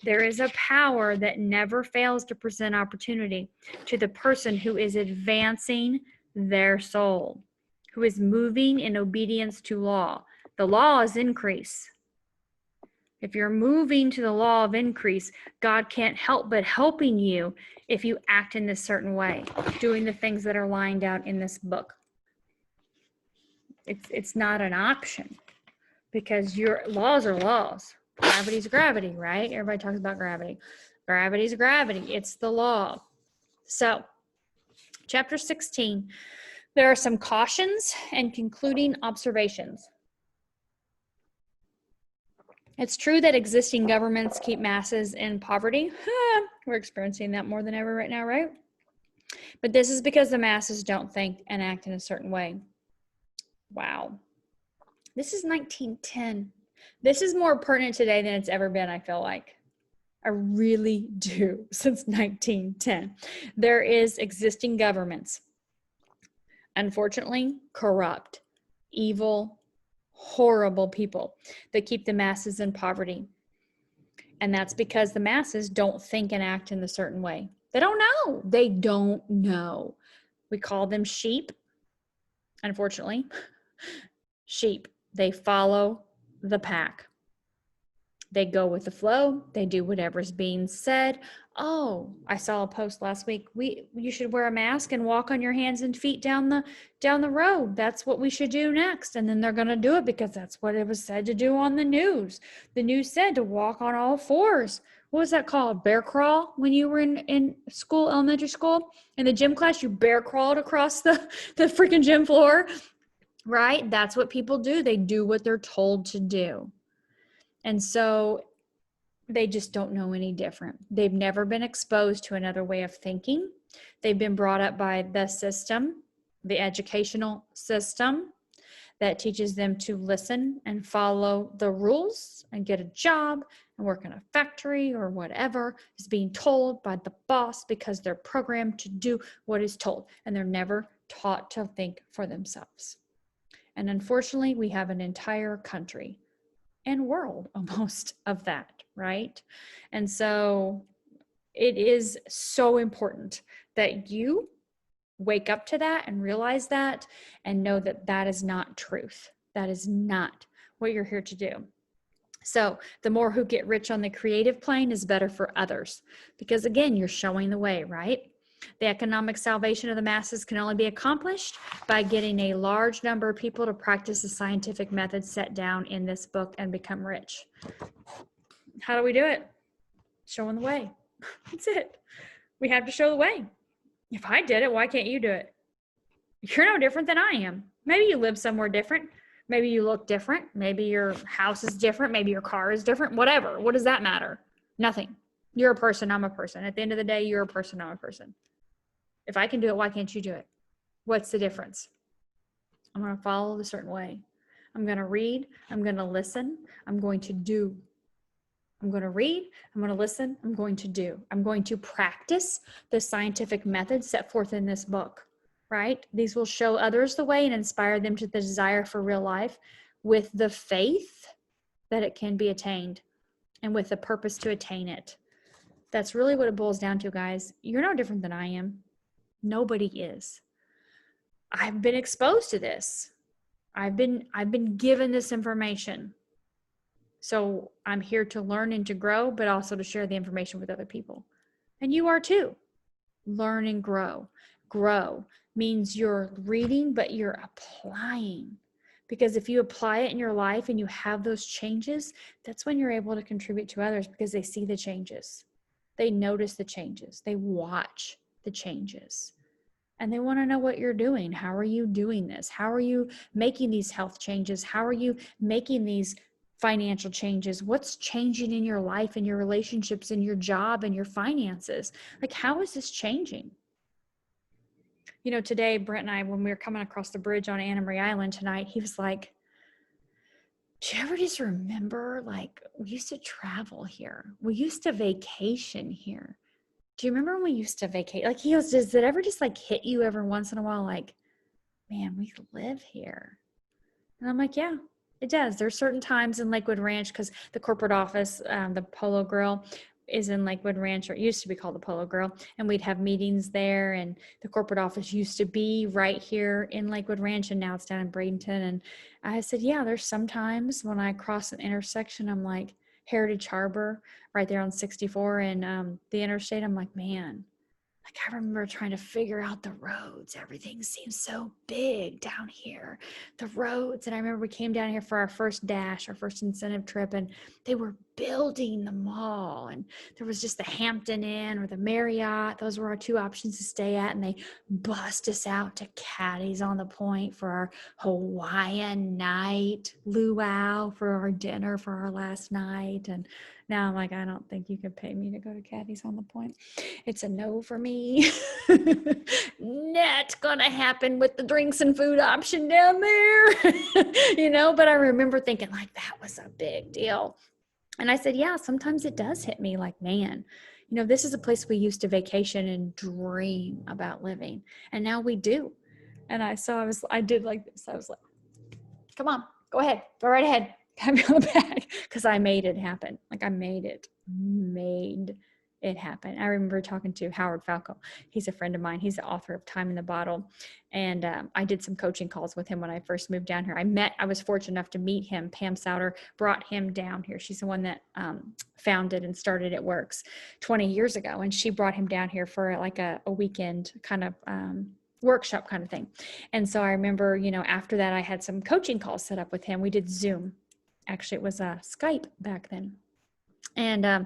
A: There is a power that never fails to present opportunity to the person who is advancing their soul, who is moving in obedience to law. The law is increase. If you're moving to the law of increase, God can't help but helping you if you act in this certain way, doing the things that are lined out in this book. It's not an option, because your laws are laws. Gravity's gravity, right? Everybody talks about gravity. Gravity's gravity. It's the law. So, chapter 16, there are some cautions and concluding observations. It's true that existing governments keep masses in poverty. We're experiencing that more than ever right now, right? But this is because the masses don't think and act in a certain way. Wow. This is 1910. This is more pertinent today than it's ever been, I feel like. I really do, since 1910. There is existing governments, unfortunately, corrupt, evil, horrible people that keep the masses in poverty. And that's because the masses don't think and act in a certain way. They don't know. They don't know. We call them sheep, unfortunately. Sheep. They follow the pack. They go with the flow. They do whatever's being said. Oh, I saw a post last week. You should wear a mask and walk on your hands and feet down the road. That's what we should do next. And then they're going to do it because that's what it was said to do on the news. The news said to walk on all fours. What was that called? Bear crawl? When you were in school, elementary school, in the gym class, you bear crawled across the freaking gym floor. Right? That's what people do. They do what they're told to do. And so they just don't know any different. They've never been exposed to another way of thinking. They've been brought up by the system, the educational system that teaches them to listen and follow the rules and get a job and work in a factory or whatever is being told by the boss because they're programmed to do what is told, and they're never taught to think for themselves. And unfortunately, we have an entire country and world almost of that, right? And so it is so important that you wake up to that and realize that and know that that is not truth. That is not what you're here to do. So the more who get rich on the creative plane is better for others, because again, you're showing the way, right? The economic salvation of the masses can only be accomplished by getting a large number of people to practice the scientific methods set down in this book and become rich. How do we do it? Showing the way. That's it. We have to show the way. If I did it, why can't you do it? You're no different than I am. Maybe you live somewhere different. Maybe you look different. Maybe your house is different. Maybe your car is different. Whatever. What does that matter? Nothing. You're a person. I'm a person. At the end of the day, you're a person. I'm a person. If I can do it, why can't you do it? What's the difference? I'm going to follow a certain way. I'm going to read. I'm going to listen. I'm going to do. I'm going to read. I'm going to listen. I'm going to do. I'm going to practice the scientific methods set forth in this book, right? These will show others the way and inspire them to the desire for real life with the faith that it can be attained and with the purpose to attain it. That's really what it boils down to, guys. You're no different than I am. Nobody is. I've been exposed to this. I've been given this information. So I'm here to learn and to grow, but also to share the information with other people. And you are too. Learn and grow. Grow means you're reading, but you're applying. Because if you apply it in your life and you have those changes, that's when you're able to contribute to others, because they see the changes. They notice the changes. They watch the changes. And they want to know what you're doing. How are you doing this? How are you making these health changes? How are you making these financial changes? What's changing in your life and your relationships and your job and your finances? Like, how is this changing? Today, Brent and I, when we were coming across the bridge on Anna Marie Island tonight, he was like, do you ever just remember, like, we used to travel here? We used to vacation here. Do you remember when we used to vacate? Like, he goes, does it ever just like hit you every once in a while? Like, man, we live here. And I'm like, yeah, it does. There's certain times in Lakewood Ranch, because the corporate office, the Polo Grill is in Lakewood Ranch, or it used to be called the Polo Grill, and we'd have meetings there. And the corporate office used to be right here in Lakewood Ranch, and now it's down in Bradenton. And I said, yeah, there's sometimes when I cross an intersection, I'm like, Heritage Harbor, right there on 64 and the interstate, I'm like, man, like I remember trying to figure out the roads. Everything seems so big down here. The roads. And I remember we came down here for our first dash, our first incentive trip, and they were building the mall. And there was just the Hampton Inn or the Marriott. Those were our two options to stay at. And they bussed us out to Caddy's on the Point for our Hawaiian night, luau for our dinner for our last night. And now I'm like, I don't think you could pay me to go to Caddy's on the Point. It's a no for me. Not gonna happen with the drinks and food option down there. But I remember thinking like that was a big deal. And I said, yeah, sometimes it does hit me like, man, this is a place we used to vacation and dream about living. And now we do. And I did like this. I was like, come on, go ahead, go right ahead. Pat me on the back, because I made it happen. Like I made it happen. I remember talking to Howard Falco. He's a friend of mine. He's the author of Time in the Bottle. And I did some coaching calls with him when I first moved down here. I was fortunate enough to meet him. Pam Souter brought him down here. She's the one that founded and started It Works 20 years ago. And she brought him down here for like a weekend kind of workshop kind of thing. And so I remember, after that, I had some coaching calls set up with him. We did Zoom. Actually, it was Skype back then. And I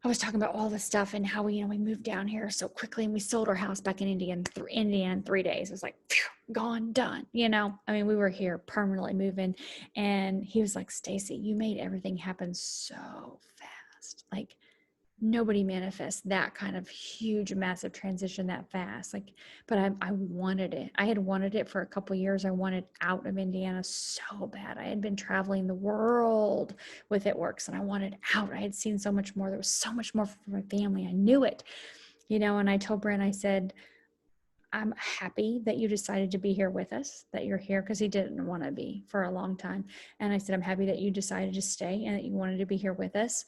A: was talking about all this stuff and how we moved down here so quickly, and we sold our house back in Indiana in 3 days. It was like, phew, gone, done. We were here permanently moving. And he was like, Stacy, you made everything happen so fast. Like nobody manifests that kind of huge, massive transition that fast. But I wanted it. I had wanted it for a couple of years. I wanted out of Indiana so bad. I had been traveling the world with It Works, and I wanted out. I had seen so much more. There was so much more for my family. I knew it, and I told Brent, I said, I'm happy that you decided to be here with us, that you're here, because he didn't want to be for a long time. And I said, I'm happy that you decided to stay and that you wanted to be here with us,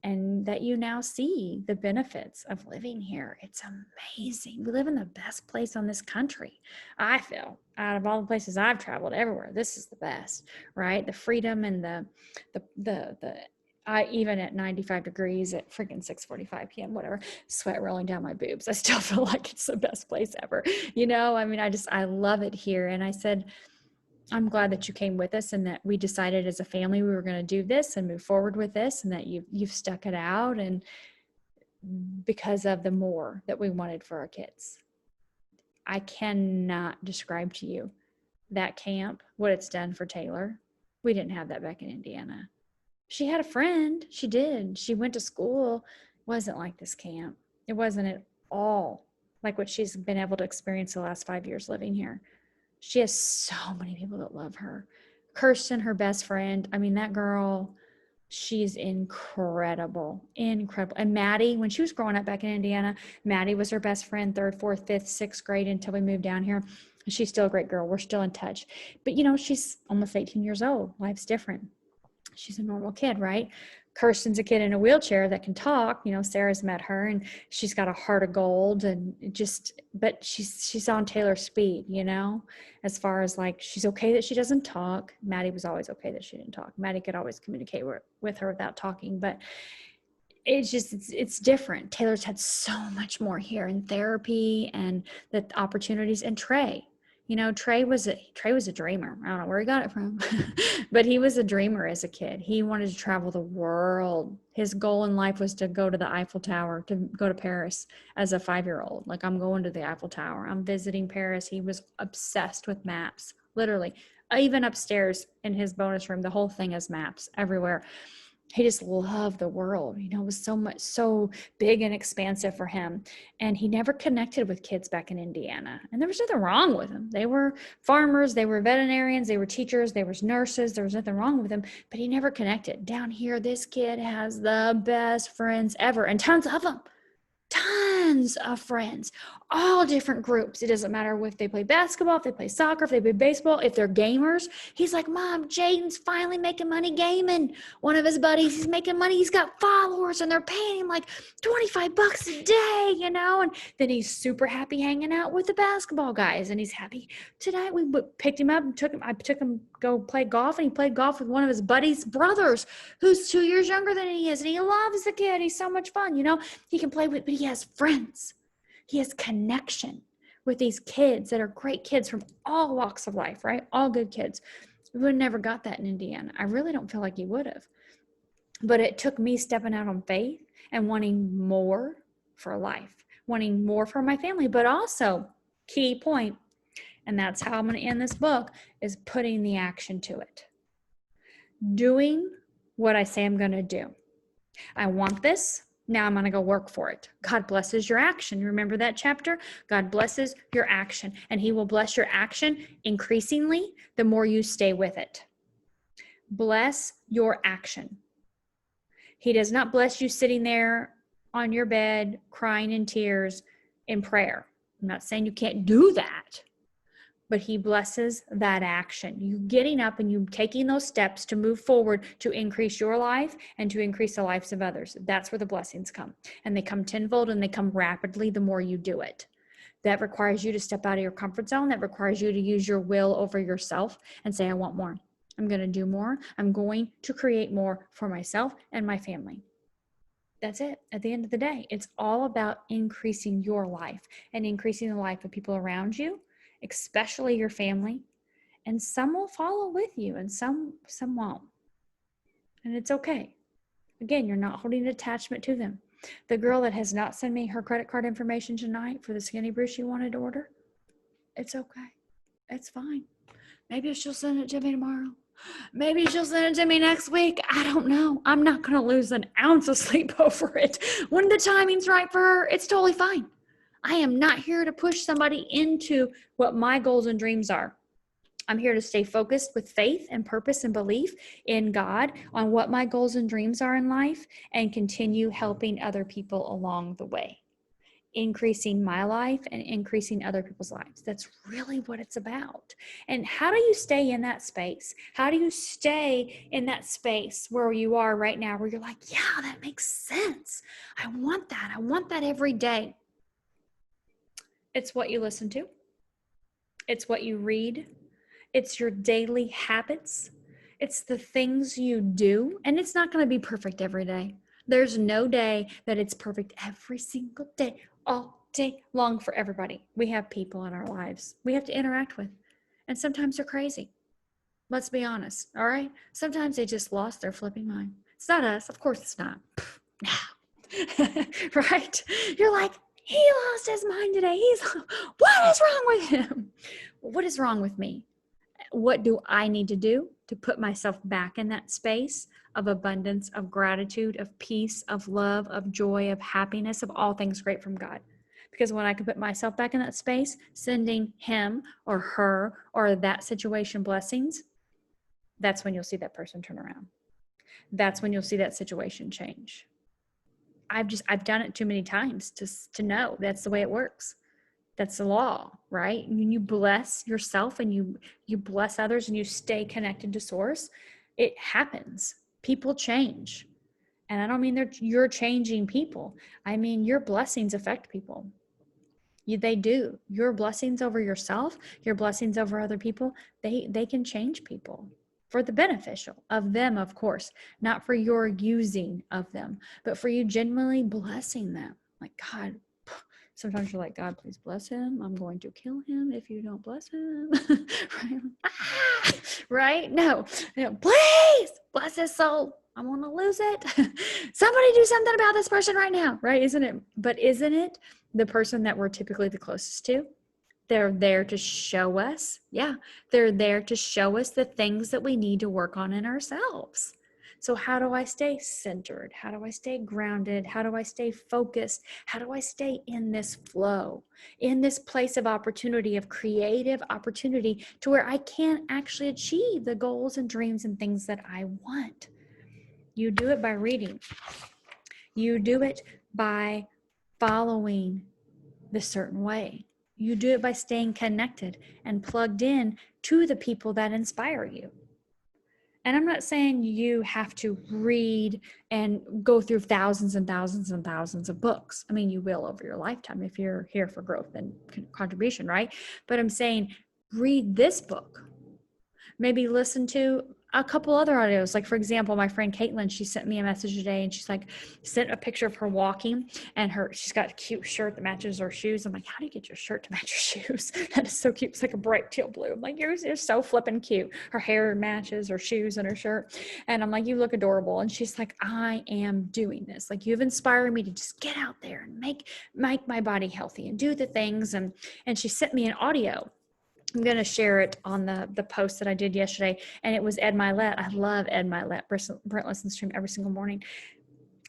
A: and that you now see the benefits of living here. It's amazing. We live in the best place on this country. I feel, out of all the places I've traveled everywhere, this is the best, right? The freedom and even at 95 degrees at freaking 6:45 p.m., whatever, sweat rolling down my boobs, I still feel like it's the best place ever. I love it here. And I said, I'm glad that you came with us, and that we decided as a family we were going to do this and move forward with this, and that you've stuck it out, and because of the more that we wanted for our kids. I cannot describe to you that camp, what it's done for Taylor. We didn't have that back in Indiana. She had a friend. She did. She went to school. It wasn't like this camp. It wasn't at all like what she's been able to experience the last 5 years living here. She has so many people that love her. Kirsten, her best friend. That girl, she's incredible, incredible. And Maddie, when she was growing up back in Indiana, Maddie was her best friend, 3rd, 4th, 5th, 6th grade until we moved down here. She's still a great girl. We're still in touch. But, she's almost 18 years old. Life's different. She's a normal kid, right? Kirsten's a kid in a wheelchair that can talk. Sarah's met her, and she's got a heart of gold, and but she's on Taylor's speed, as far as like, she's okay that she doesn't talk. Maddie was always okay that she didn't talk. Maddie could always communicate with her without talking, but it's different. Taylor's had so much more here in therapy and the opportunities. And Trey, Trey was a dreamer. I don't know where he got it from, but he was a dreamer as a kid. He wanted to travel the world. His goal in life was to go to the Eiffel Tower, to go to Paris as a 5-year-old. Like, I'm going to the Eiffel Tower. I'm visiting Paris. He was obsessed with maps, literally. Even upstairs in his bonus room, the whole thing is maps everywhere. He just loved the world. You know, it was so big and expansive for him. And he never connected with kids back in Indiana. And there was nothing wrong with them. They were farmers, they were veterinarians, they were teachers, they were nurses. There was nothing wrong with them, but he never connected. Down here, this kid has the best friends ever, and tons of them. Tons of friends, all different groups. It doesn't matter if they play basketball, if they play soccer, if they play baseball, if they're gamers. He's like, Mom, Jaden's finally making money gaming. One of his buddies, he's making money. He's got followers and they're paying him like $25 a day, you know? And then he's super happy hanging out with the basketball guys. And he's happy. Tonight we picked him up and I took him go play golf, and he played golf with one of his buddies' brothers who's 2 years younger than he is. And he loves the kid. He's so much fun, you know? He can play with, but he has friends. He has connection with these kids that are great kids from all walks of life, right? All good kids. We would have never got that in Indiana. I really don't feel like he would have. But it took me stepping out on faith and wanting more for life, wanting more for my family, but also, key point, and that's how I'm going to end this book, is putting the action to it. Doing what I say I'm going to do. I want this. Now I'm going to go work for it. God blesses your action. Remember that chapter? God blesses your action, and he will bless your action increasingly the more you stay with it. Bless your action. He does not bless you sitting there on your bed, crying in tears in prayer. I'm not saying you can't do that, but he blesses that action. You getting up and you taking those steps to move forward to increase your life and to increase the lives of others. That's where the blessings come. And they come tenfold, and they come rapidly the more you do it. That requires you to step out of your comfort zone. That requires you to use your will over yourself and say, I want more. I'm going to do more. I'm going to create more for myself and my family. That's it. At the end of the day, it's all about increasing your life and increasing the life of people around you, especially your family. And some will follow with you and some won't. And it's okay. Again, you're not holding an attachment to them. The girl that has not sent me her credit card information tonight for the skinny brew she wanted to order, it's okay. It's fine. Maybe she'll send it to me tomorrow. Maybe she'll send it to me next week. I don't know. I'm not going to lose an ounce of sleep over it. When the timing's right for her, it's totally fine. I am not here to push somebody into what my goals and dreams are. I'm here to stay focused with faith and purpose and belief in God on what my goals and dreams are in life, and continue helping other people along the way, increasing my life and increasing other people's lives. That's really what it's about. And how do you stay in that space? How do you stay in that space where you are right now, where you're like, yeah, that makes sense. I want that. I want that every day. It's what you listen to. It's what you read. It's your daily habits. It's the things you do. And it's not going to be perfect every day. There's no day that it's perfect every single day, all day long for everybody. We have people in our lives we have to interact with. And sometimes they're crazy. Let's be honest, all right? Sometimes they just lost their flipping mind. It's not us. Of course it's not. No. Right? You're like, he lost his mind today. What is wrong with him? What is wrong with me? What do I need to do to put myself back in that space of abundance, of gratitude, of peace, of love, of joy, of happiness, of all things great from God? Because when I can put myself back in that space, sending him or her or that situation blessings, that's when you'll see that person turn around. That's when you'll see that situation change. I've done it too many times to know that's the way it works. That's the law, right? When you bless yourself and you bless others and you stay connected to source, it happens. People change. And I don't mean you're changing people. I mean, your blessings affect people. They do. Your blessings over yourself, your blessings over other people, they can change people for the beneficial of them, of course, not for your using of them, but for you genuinely blessing them. Like, God, sometimes you're like, God, please bless him. I'm going to kill him if you don't bless him. Right? Right? No, please bless his soul. I want to lose it. Somebody do something about this person right now, right? Isn't it? But isn't it the person that we're typically the closest to? They're there to show us. Yeah, they're there to show us the things that we need to work on in ourselves. So how do I stay centered? How do I stay grounded? How do I stay focused? How do I stay in this flow, in this place of opportunity, of creative opportunity, to where I can actually achieve the goals and dreams and things that I want? You do it by reading. You do it by following the certain way. You do it by staying connected and plugged in to the people that inspire you. And I'm not saying you have to read and go through thousands and thousands and thousands of books. I mean, you will over your lifetime if you're here for growth and contribution, right? But I'm saying read this book. Maybe listen to a couple other audios. Like, for example, my friend Caitlin, she sent me a message today, and she's like, sent a picture of her walking, and she's got a cute shirt that matches her shoes. I'm like, how do you get your shirt to match your shoes? That is so cute. It's like a bright teal blue. I'm like, you're so flipping cute. Her hair matches her shoes and her shirt. And I'm like, you look adorable. And she's like, I am doing this. Like, you've inspired me to just get out there and make my body healthy and do the things. And she sent me an audio. I'm going to share it on the post that I did yesterday. And it was Ed Mylett. I love Ed Mylett. Brent listens to him every single morning.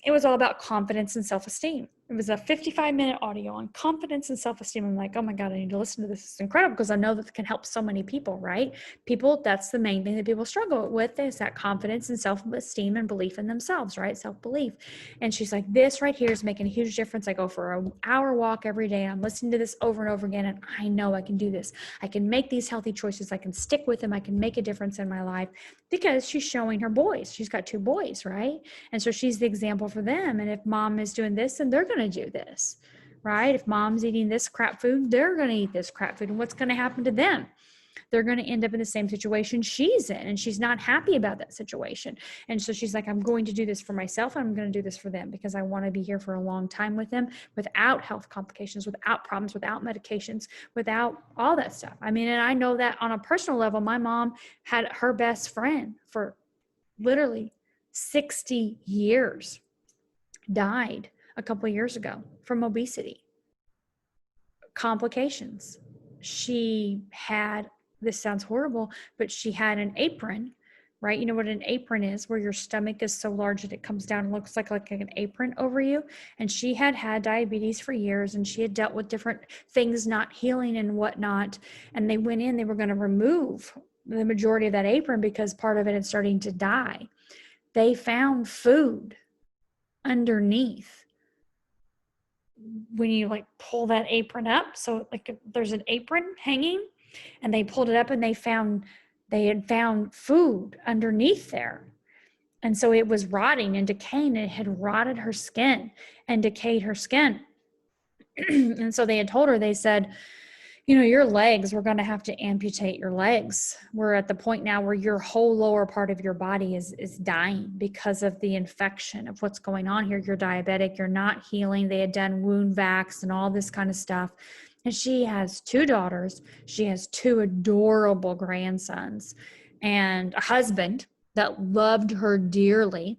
A: It was all about confidence and self-esteem. It was a 55-minute audio on confidence and self-esteem. I'm like, oh my God, I need to listen to this. It's incredible, because I know that it can help so many people, right? People, that's the main thing that people struggle with, is that confidence and self-esteem and belief in themselves, right? Self-belief. And she's like, this right here is making a huge difference. I go for an hour walk every day. I'm listening to this over and over again. And I know I can do this. I can make these healthy choices. I can stick with them. I can make a difference in my life, because she's showing her boys. She's got 2 boys, right? And so she's the example for them. And if mom is doing this, then they're going to do this, right? If mom's eating this crap food, they're going to eat this crap food. And what's going to happen to them? They're going to end up in the same situation she's in, and she's not happy about that situation. And so she's like, I'm going to do this for myself. I'm going to do this for them, because I want to be here for a long time with them, without health complications, without problems, without medications, without all that stuff. I mean, and I know that on a personal level, my mom had her best friend for literally 60 years, died a couple of years ago from obesity complications. She had, this sounds horrible, but she had an apron, right? You know what an apron is, where your stomach is so large that it comes down and looks like an apron over you. And she had diabetes for years, and she had dealt with different things not healing and whatnot. And they went in, they were going to remove the majority of that apron because part of it is starting to die. They found food underneath when you like pull that apron up. So like there's an apron hanging, and they pulled it up, and they had found food underneath there. And so it was rotting and decaying. It had rotted her skin and decayed her skin. And so they had told her, they said, you know, your legs, we're going to have to amputate your legs. We're at the point now where your whole lower part of your body is dying because of the infection of what's going on here. You're diabetic, you're not healing. They had done wound vacs and all this kind of stuff. And she has 2 daughters. She has 2 adorable grandsons and a husband that loved her dearly.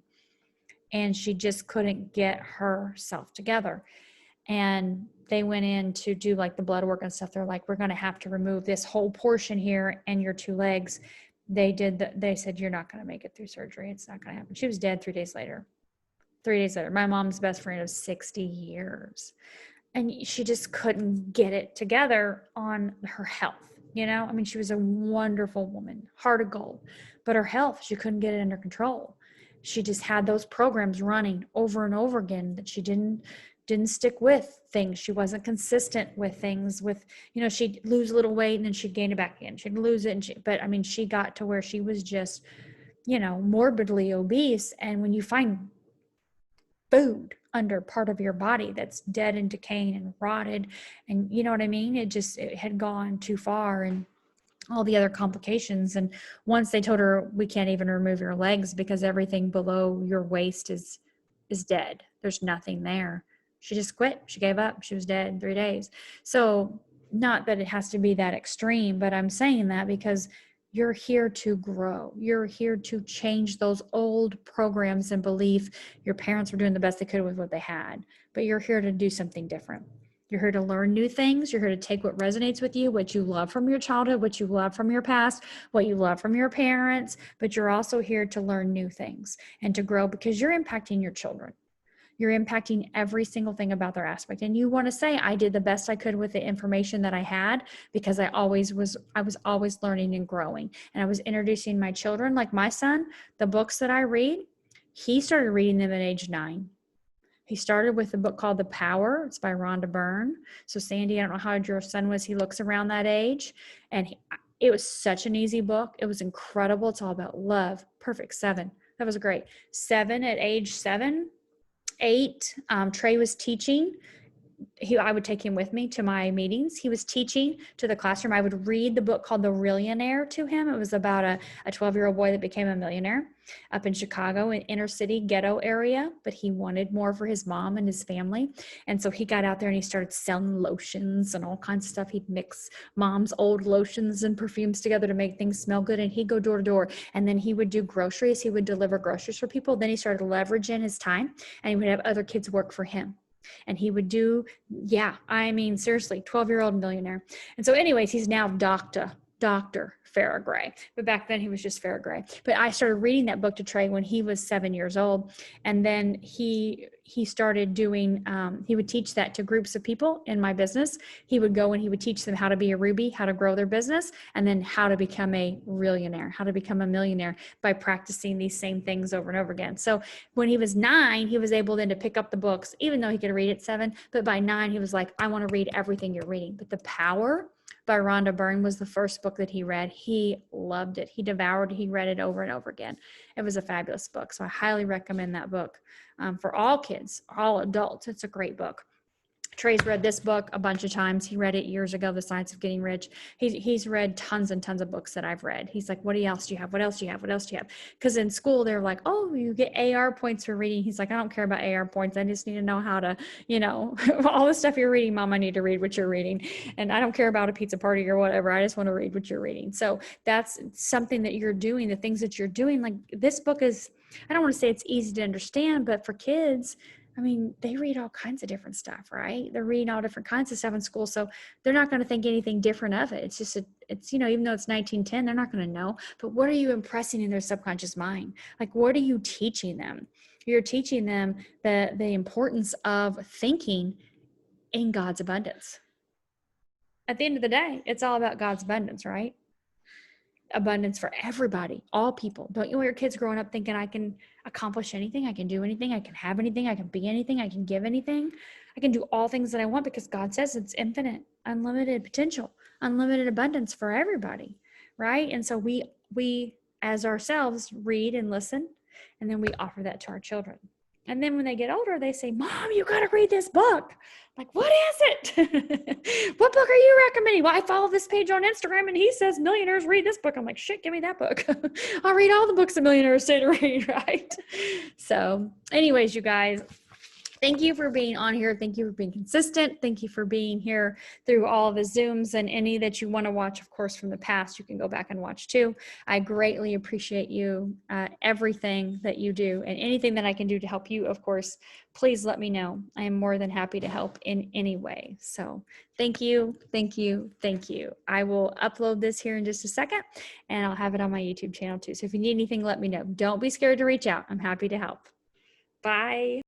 A: And she just couldn't get herself together. And they went in to do like the blood work and stuff. They're like, we're going to have to remove this whole portion here and your 2 legs. They said, you're not going to make it through surgery. It's not going to happen. She was dead 3 days later. 3 days later, my mom's best friend of 60 years. And she just couldn't get it together on her health. You know, I mean, she was a wonderful woman, heart of gold, but her health, she couldn't get it under control. She just had those programs running over and over again that she didn't stick with things. She wasn't consistent with things. With, you know, she'd lose a little weight and then she'd gain it back again. She'd lose it. But I mean, she got to where she was just, you know, morbidly obese. And when you find food under part of your body that's dead and decaying and rotted, and you know what I mean? It had gone too far, and all the other complications. And once they told her, we can't even remove your legs because everything below your waist is dead. There's nothing there. She just quit. She gave up. She was dead in 3 days. So not that it has to be that extreme, but I'm saying that because you're here to grow. You're here to change those old programs and belief. Your parents were doing the best they could with what they had, but you're here to do something different. You're here to learn new things. You're here to take what resonates with you, what you love from your childhood, what you love from your past, what you love from your parents, but you're also here to learn new things and to grow because you're impacting your children. You're impacting every single thing about their aspect. And you want to say, I did the best I could with the information that I had because I was always learning and growing. And I was introducing my children, like my son, the books that I read, he started reading them at age 9. He started with a book called The Power. It's by Rhonda Byrne. So Sandy, I don't know how old your son was. He looks around that age. And it was such an easy book. It was incredible. It's all about love. Perfect. 7. That was great. 7 at age 7. 8, Trey was teaching. I would take him with me to my meetings. He was teaching to the classroom. I would read the book called The Millionaire to him. It was about a 12-year-old boy that became a millionaire up in Chicago, in inner city ghetto area, but he wanted more for his mom and his family. And so he got out there and he started selling lotions and all kinds of stuff. He'd mix mom's old lotions and perfumes together to make things smell good. And he'd go door to door, and then he would do groceries. He would deliver groceries for people. Then he started leveraging his time, and he would have other kids work for him. And he would do, seriously, 12-year-old millionaire. And so anyways, he's now Dr. Farrah Gray. But back then he was just Farrah Gray. But I started reading that book to Trey when he was 7 years old. And then he started doing, he would teach that to groups of people in my business. He would go and he would teach them how to be a Ruby, how to grow their business, and then how to become a millionaire, how to become a millionaire by practicing these same things over and over again. So when he was 9, he was able then to pick up the books, even though he could read at 7. But by 9, he was like, I want to read everything you're reading. But The Power by Rhonda Byrne was the first book that he read. He loved it. He devoured it. He read it over and over again. It was a fabulous book. So I highly recommend that book for all kids, all adults. It's a great book. Trey's read this book a bunch of times. He read it years ago, The Science of Getting Rich. He's read tons and tons of books that I've read. He's like, what else do you have? What else do you have? What else do you have? Because in school, they're like, oh, you get AR points for reading. He's like, I don't care about AR points. I just need to know how to, all the stuff you're reading, Mom, I need to read what you're reading. And I don't care about a pizza party or whatever. I just want to read what you're reading. So that's something that you're doing, the things that you're doing. Like this book is, I don't want to say it's easy to understand, but for kids, they read all kinds of different stuff, right? They're reading all different kinds of stuff in school. So they're not going to think anything different of it. It's just, even though it's 1910, they're not going to know. But what are you impressing in their subconscious mind? Like, what are you teaching them? You're teaching them the importance of thinking in God's abundance. At the end of the day, it's all about God's abundance, right? Abundance for everybody, all people. Don't you want your kids growing up thinking I can accomplish anything, I can do anything, I can have anything, I can be anything, I can give anything, I can do all things that I want, because God says it's infinite, unlimited potential, unlimited abundance for everybody, right? And so we as ourselves read and listen, and then we offer that to our children. And then when they get older, they say, Mom, you got to read this book. Like, what is it? What book are you recommending? Well, I follow this page on Instagram and he says millionaires read this book. I'm like, shit, give me that book. I'll read all the books that millionaires say to read, right? So anyways, you guys, thank you for being on here. Thank you for being consistent. Thank you for being here through all the Zooms, and any that you want to watch, of course, from the past, you can go back and watch too. I greatly appreciate you, everything that you do, and anything that I can do to help you, of course, please let me know. I am more than happy to help in any way. So thank you, thank you, thank you. I will upload this here in just a second, and I'll have it on my YouTube channel too. So if you need anything, let me know. Don't be scared to reach out. I'm happy to help. Bye.